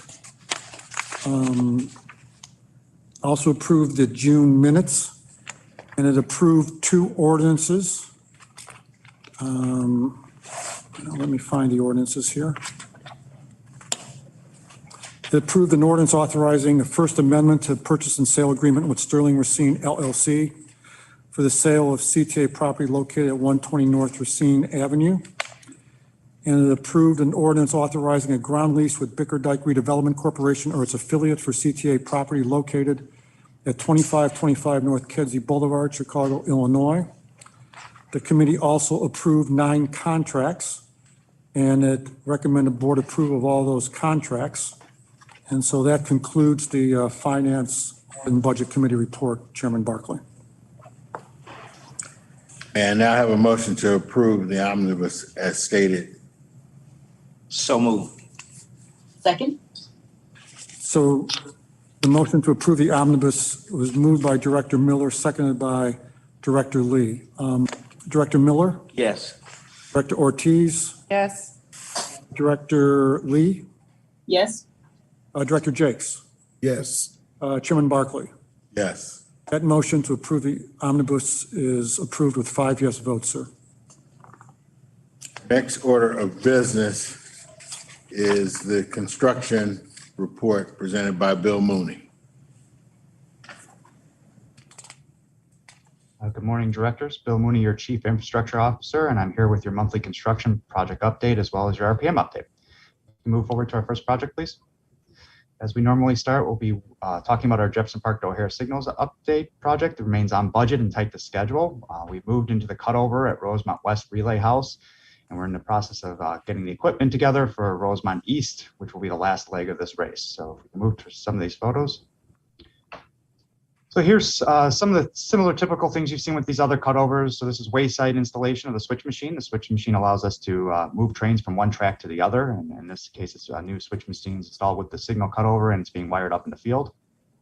Speaker 1: the June minutes, and it approved 2 ordinances. Let me find the ordinances here. It approved an ordinance authorizing a First Amendment to purchase and sale agreement with Sterling Racine LLC for the sale of CTA property located at 120 North Racine Avenue. and it approved an ordinance authorizing a ground lease with Bickerdike Redevelopment Corporation or its affiliate for CTA property located at 2525 North Kedzie Boulevard, Chicago, Illinois. The committee also approved 9 contracts, and it recommended board approval of all those contracts. And so that concludes the Finance and Budget Committee report, Chairman Barclay.
Speaker 6: And now I have a motion to approve the omnibus as stated.
Speaker 3: So moved.
Speaker 21: Second?
Speaker 1: So the motion to approve the omnibus was moved by Director Miller, seconded by Director Lee. Director Miller,
Speaker 3: Yes.
Speaker 1: Director Ortiz,
Speaker 16: Yes.
Speaker 1: Director Lee,
Speaker 21: Yes.
Speaker 1: Director Jakes,
Speaker 2: Yes.
Speaker 1: Chairman Barclay.
Speaker 6: Yes.
Speaker 1: That motion to approve the omnibus is approved with 5 yes votes, sir.
Speaker 6: Next order of business is the construction report presented by Bill Mooney.
Speaker 8: Good morning, directors. Bill Mooney, your Chief Infrastructure Officer, and I'm here with your monthly construction project update as well as your RPM update. Move forward to our first project, please. As we normally start, we'll be talking about our Jefferson Park to O'Hare Signals update project that remains on budget and tight to schedule. We've moved into the cutover at Rosemont West Relay House, and we're in the process of getting the equipment together for Rosemont East, which will be the last leg of this race. So if we can move to some of these photos. So here's some of the similar typical things you've seen with these other cutovers. So this is wayside installation of the switch machine. The switch machine allows us to move trains from one track to the other. And in this case, it's a new switch machine installed with the signal cutover, and it's being wired up in the field.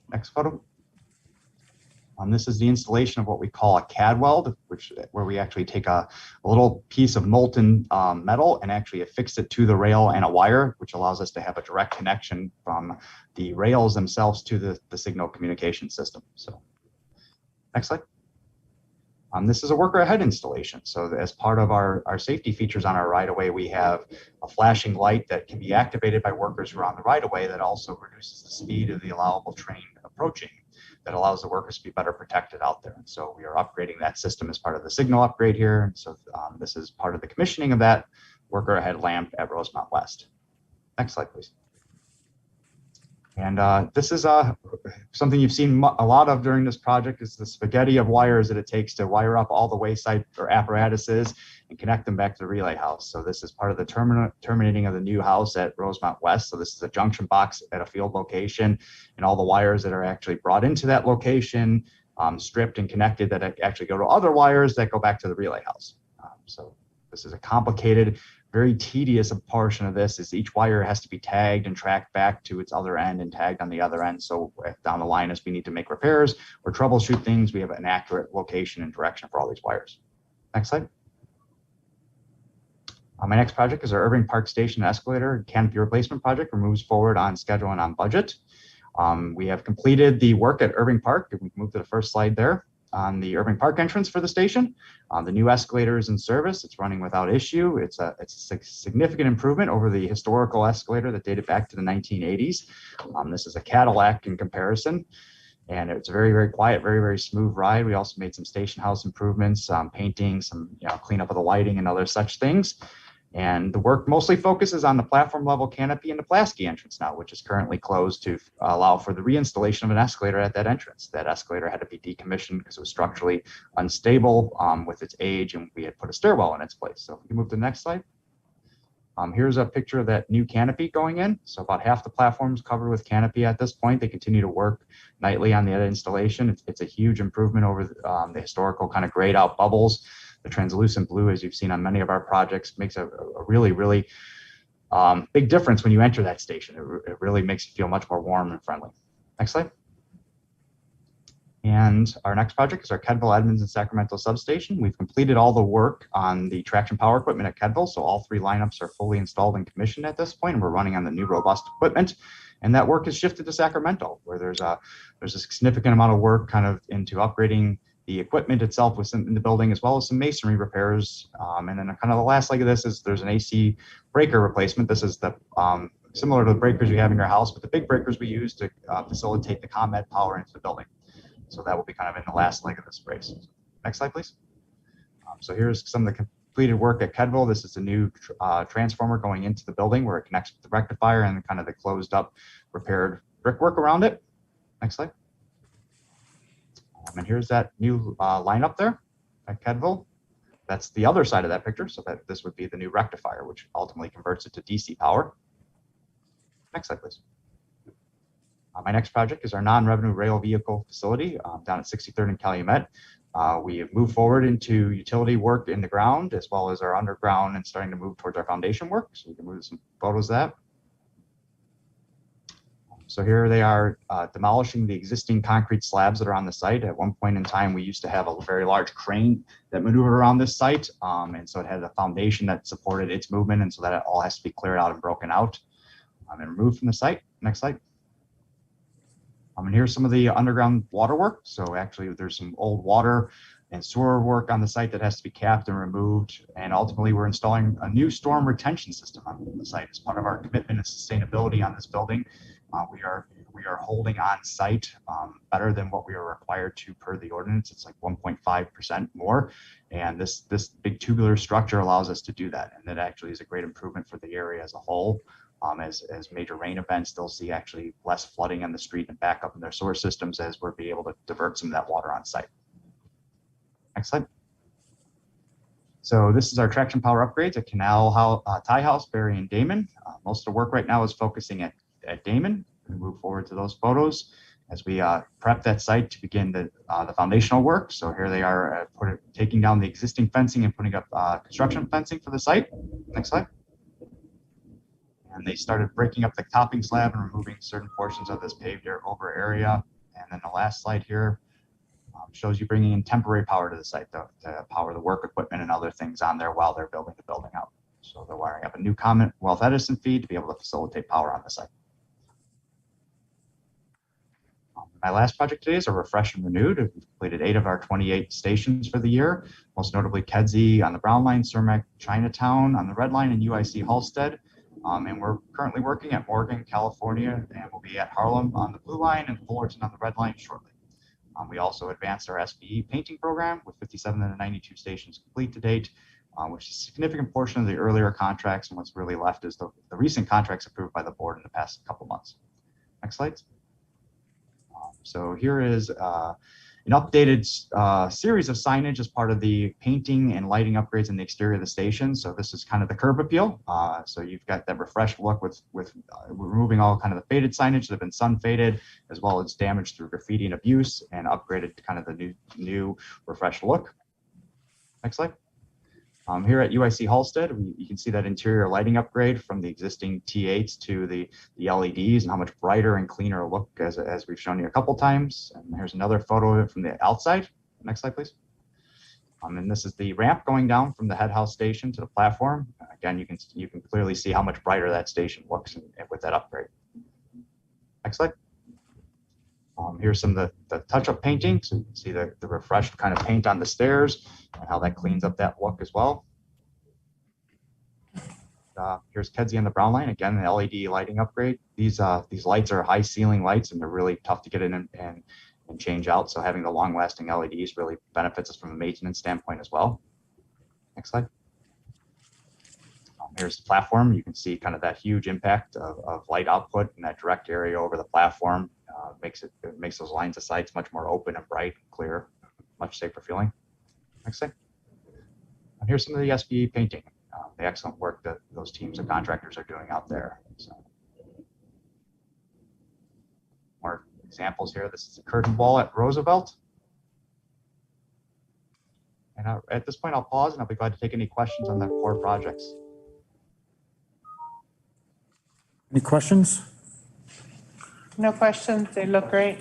Speaker 8: Next photo. This is the installation of what we call a CAD weld, where we actually take a little piece of molten metal and actually affix it to the rail and a wire, which allows us to have a direct connection from the rails themselves to the signal communication system. So next slide. This is a worker ahead installation. So as part of our safety features on our right-of-way, we have a flashing light that can be activated by workers who are on the right-of-way that also reduces the speed of the allowable train approaching. That allows the workers to be better protected out there. And so we are upgrading that system as part of the signal upgrade here. And so this is part of the commissioning of that worker ahead lamp at Rosemont West. Next slide, please. And this is something you've seen a lot of during this project is the spaghetti of wires that it takes to wire up all the wayside or apparatuses and connect them back to the relay house. So this is part of the terminating of the new house at Rosemont West. So this is a junction box at a field location, and all the wires that are actually brought into that location, stripped and connected that actually go to other wires that go back to the relay house. So this is a complicated, very tedious portion of this is each wire has to be tagged and tracked back to its other end and tagged on the other end. So if down the line as we need to make repairs or troubleshoot things, we have an accurate location and direction for all these wires. Next slide. My next project is our Irving Park Station escalator canopy replacement project, which moves forward on schedule and on budget. We have completed the work at Irving Park. We can move to the first slide there. On the Irving Park entrance for the station, the new escalator is in service. It's running without issue. It's a significant improvement over the historical escalator that dated back to the 1980s. This is a Cadillac in comparison, and it's a very, very quiet, very, very smooth ride. We also made some station house improvements, painting, some cleanup of the lighting and other such things. And the work mostly focuses on the platform level canopy and the Pulaski entrance now, which is currently closed to allow for the reinstallation of an escalator at that entrance. That escalator had to be decommissioned because it was structurally unstable with its age, and we had put a stairwell in its place. So if we can move to the next slide. Here's a picture of that new canopy going in. So about half the platform's covered with canopy at this point. They continue to work nightly on the installation. It's a huge improvement over the historical kind of grayed out bubbles. The translucent blue, as you've seen on many of our projects, makes a really, really big difference when you enter that station. It really makes you feel much more warm and friendly. Next slide. And our next project is our Kedville, Edmonds, and Sacramento substation. We've completed all the work on the traction power equipment at Kedville, so all 3 lineups are fully installed and commissioned at this point, and we're running on the new robust equipment. And that work has shifted to Sacramento, where there's a significant amount of work kind of into upgrading the equipment itself within the building, as well as some masonry repairs. And then kind of the last leg of this is there's an AC breaker replacement. This is the similar to the breakers you have in your house, but the big breakers we use to facilitate the ComEd power into the building. So that will be kind of in the last leg of this race. Next slide, please. So here's some of the completed work at Kedville. This is a new transformer going into the building where it connects with the rectifier and kind of the closed up repaired brickwork around it. Next slide. And here's that new line up there at Kedville. That's the other side of that picture. So that this would be the new rectifier, which ultimately converts it to DC power. Next slide, please. My next project is our non-revenue rail vehicle facility down at 63rd and Calumet. We have moved forward into utility work in the ground as well as our underground and starting to move towards our foundation work. So we can move some photos of that. So here they are demolishing the existing concrete slabs that are on the site. At one point in time, we used to have a very large crane that maneuvered around this site. And so it had a foundation that supported its movement. And so that all has to be cleared out and broken out and removed from the site. Next slide. And here's some of the underground water work. So actually there's some old water and sewer work on the site that has to be capped and removed. And ultimately we're installing a new storm retention system on the site as part of our commitment to sustainability on this building. We are holding on site better than what we are required to per the ordinance. It's like 1.5% more. And this big tubular structure allows us to do that. And that actually is a great improvement for the area as a whole. As major rain events, they'll see actually less flooding on the street and backup in their sewer systems as we'll be able to divert some of that water on site. Next slide. So this is our traction power upgrades at Canal Tie House, Berry, and Damon. Most of the work right now is focusing at Damon. We move forward to those photos as we prep that site to begin the foundational work. So here they are taking down the existing fencing and putting up construction fencing for the site. Next slide. And they started breaking up the topping slab and removing certain portions of this paved over area. And then the last slide here shows you bringing in temporary power to the site to power the work equipment and other things on there while they're building the building out. So they're wiring up a new Commonwealth Edison feed to be able to facilitate power on the site. My last project today is a refresh and renewed. We've completed 8 of our 28 stations for the year, most notably Kedzie on the Brown Line, Cermak, Chinatown on the Red Line, and UIC Halstead. And we're currently working at Morgan, California, and we'll be at Harlem on the Blue Line and Fullerton on the Red Line shortly. We also advanced our SBE painting program with 57 of the 92 stations complete to date, which is a significant portion of the earlier contracts, and what's really left is the recent contracts approved by the board in the past couple months. Next slide. So here is an updated series of signage as part of the painting and lighting upgrades in the exterior of the station. So this is kind of the curb appeal. So you've got that refreshed look with removing all kind of the faded signage that have been sun faded, as well as damaged through graffiti and abuse, and upgraded to kind of the new refreshed look. Next slide. Here at UIC Halstead, you can see that interior lighting upgrade from the existing T8s to the LEDs and how much brighter and cleaner a look as we've shown you a couple times. And here's another photo of it from the outside. Next slide, please. And this is the ramp going down from the head house station to the platform. Again, you can clearly see how much brighter that station looks with that upgrade. Next slide. Here's some of the touch-up painting. So you can see the refreshed kind of paint on the stairs and how that cleans up that look as well. Here's Kedzie on the Brown Line. Again, the LED lighting upgrade. These lights are high ceiling lights, and they're really tough to get in and change out. So having the long-lasting LEDs really benefits us from a maintenance standpoint as well. Next slide. Here's the platform. You can see kind of that huge impact of light output in that direct area over the platform. It makes those lines of sights much more open and bright, clear, much safer feeling. Next slide. And here's some of the SBE painting, the excellent work that those teams of contractors are doing out there. So, more examples here. This is the curtain wall at Roosevelt. And at this point, I'll pause and I'll be glad to take any questions on the core projects.
Speaker 1: Any questions?
Speaker 16: No questions. They look great.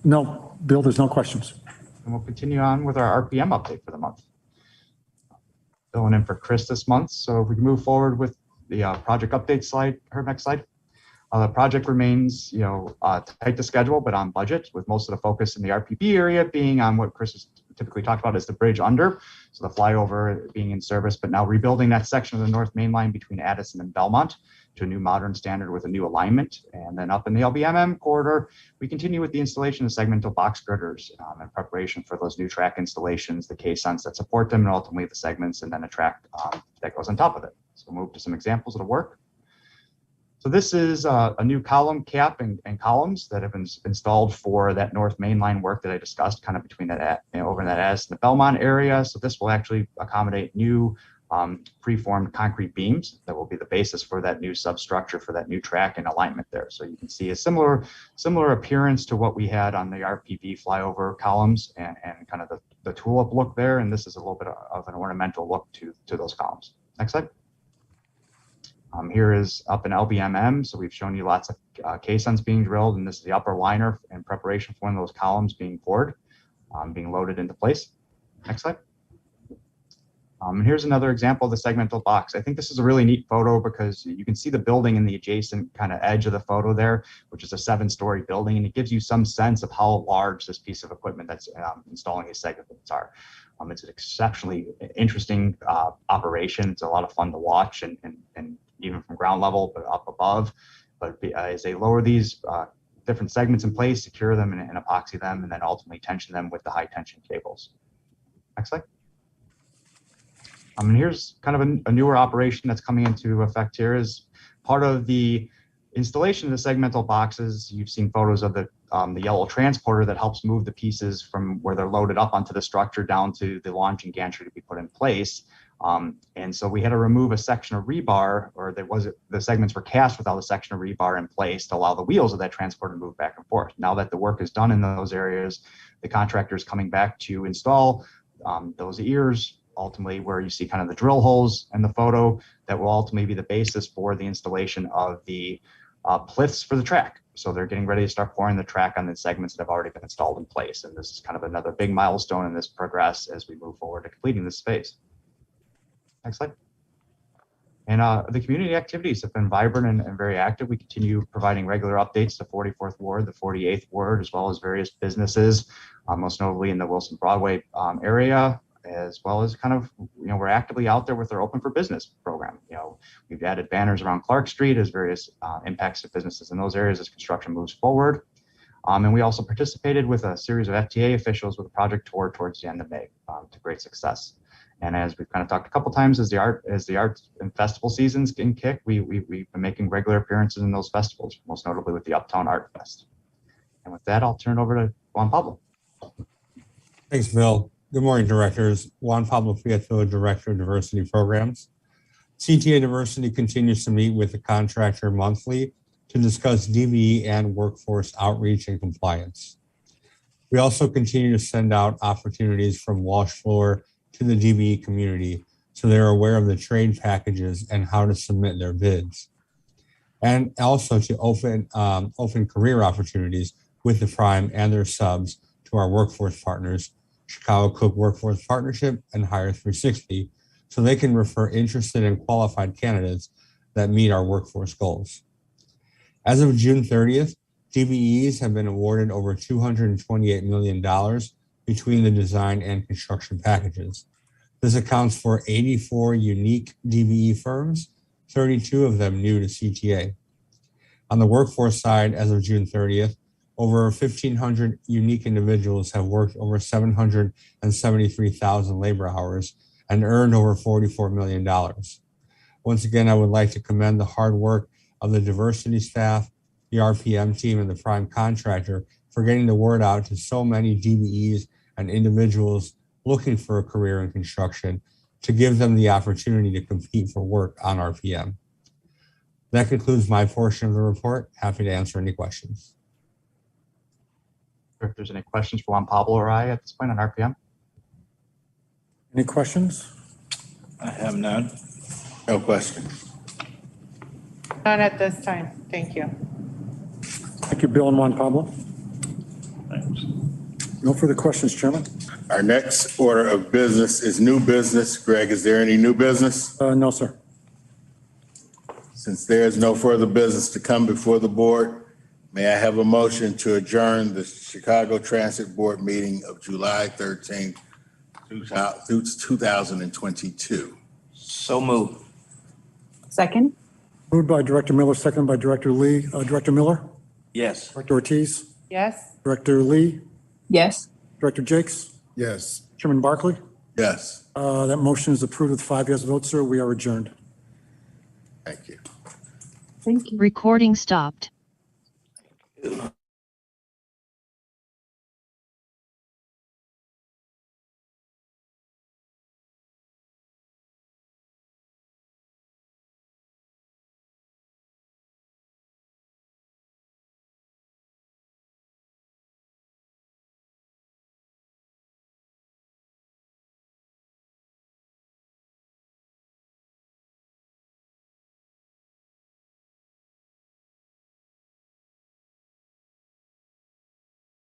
Speaker 1: No, Bill, there's no questions.
Speaker 8: And we'll continue on with our RPM update for the month. Filling in for Chris this month. So if we can move forward with the project update slide, her next slide. The project remains, tight to schedule, but on budget, with most of the focus in the RPP area being on what Chris has typically talked about is the bridge under, so the flyover being in service, but now rebuilding that section of the North Main Line between Addison and Belmont to a new modern standard with a new alignment. And then up in the LBMM corridor, we continue with the installation of segmental box girders in preparation for those new track installations, the caissons that support them, and ultimately the segments, and then a track that goes on top of it. So we'll move to some examples of the work. So this is a new column cap and columns that have been installed for that North Main Line work that I discussed, kind of between that over in that Addison and the Belmont area. So this will actually accommodate new preformed concrete beams that will be the basis for that new substructure for that new track and alignment there. So you can see a similar appearance to what we had on the RPV flyover columns and kind of the tulip look there. And this is a little bit of an ornamental look to those columns. Next slide. Here is up in LBMM. So we've shown you lots of caissons being drilled, and this is the upper liner in preparation for one of those columns being poured, being loaded into place. Next slide. And here's another example of the segmental box. I think this is a really neat photo because you can see the building in the adjacent kind of edge of the photo there, which is a 7-story building, and it gives you some sense of how large this piece of equipment that's installing these segments are. It's an exceptionally interesting operation. It's a lot of fun to watch, and even from ground level, but up above. But as they lower these different segments in place, secure them and epoxy them, and then ultimately tension them with the high tension cables. Next slide. And here's kind of a newer operation that's coming into effect here is part of the installation of the segmental boxes. You've seen photos of the yellow transporter that helps move the pieces from where they're loaded up onto the structure down to the launching gantry to be put in place. And so we had to remove a section of rebar, or the segments were cast without a section of rebar in place to allow the wheels of that transporter to move back and forth. Now that the work is done in those areas, the contractor is coming back to install those ears, ultimately where you see kind of the drill holes in the photo that will ultimately be the basis for the installation of the pliths for the track. So they're getting ready to start pouring the track on the segments that have already been installed in place. And this is kind of another big milestone in this progress as we move forward to completing this phase. Next slide. And the community activities have been vibrant and very active. We continue providing regular updates to 44th Ward, the 48th Ward, as well as various businesses, most notably in the Wilson Broadway area, as well as kind of, we're actively out there with our Open for Business program. We've added banners around Clark Street as various impacts to businesses in those areas as construction moves forward. And we also participated with a series of FTA officials with a project tour towards the end of May to great success. And as we've kind of talked a couple times, as the art and festival seasons can kick, we've been making regular appearances in those festivals, most notably with the Uptown Art Fest. And with that, I'll turn it over to Juan Pablo.
Speaker 5: Thanks, Bill. Good morning, directors. Juan Pablo Prieto, Director of Diversity Programs. CTA Diversity continues to meet with the contractor monthly to discuss DBE and workforce outreach and compliance. We also continue to send out opportunities from Walsh Floor to the DBE community so they're aware of the trade packages and how to submit their bids. And also to open career opportunities with the Prime and their subs to our workforce partners, Chicago Cook Workforce Partnership and Hire 360, so they can refer interested and qualified candidates that meet our workforce goals. As of June 30th, DBEs have been awarded over $228 million between the design and construction packages. This accounts for 84 unique DBE firms, 32 of them new to CTA. On the workforce side, as of June 30th, over 1,500 unique individuals have worked over 773,000 labor hours and earned over $44 million. Once again, I would like to commend the hard work of the diversity staff, the RPM team, and the prime contractor for getting the word out to so many DBEs and individuals looking for a career in construction to give them the opportunity to compete for work on RPM. That concludes my portion of the report. Happy to answer any questions.
Speaker 8: If there's any questions for Juan Pablo or I at this point on RPM.
Speaker 1: Any questions?
Speaker 3: I have none.
Speaker 6: No questions.
Speaker 16: None at this time. Thank you.
Speaker 1: Thank you, Bill and Juan Pablo.
Speaker 3: Thanks.
Speaker 1: No further questions, Chairman.
Speaker 6: Our next order of business is new business. Greg, is there any new business?
Speaker 1: No, sir.
Speaker 6: Since there is no further business to come before the board, May I have a motion to adjourn the Chicago Transit Board meeting of July 13th, 2022?
Speaker 3: So moved.
Speaker 21: Second?
Speaker 1: Moved by Director Miller, seconded by Director Lee. Director Miller?
Speaker 3: Yes.
Speaker 1: Director Ortiz?
Speaker 16: Yes.
Speaker 1: Director Lee?
Speaker 21: Yes.
Speaker 1: Director Jakes?
Speaker 2: Yes.
Speaker 1: Chairman Barkley?
Speaker 6: Yes.
Speaker 1: That motion is approved with 5 yes votes, sir. We are adjourned.
Speaker 6: Thank you.
Speaker 21: Thank you.
Speaker 20: Recording stopped.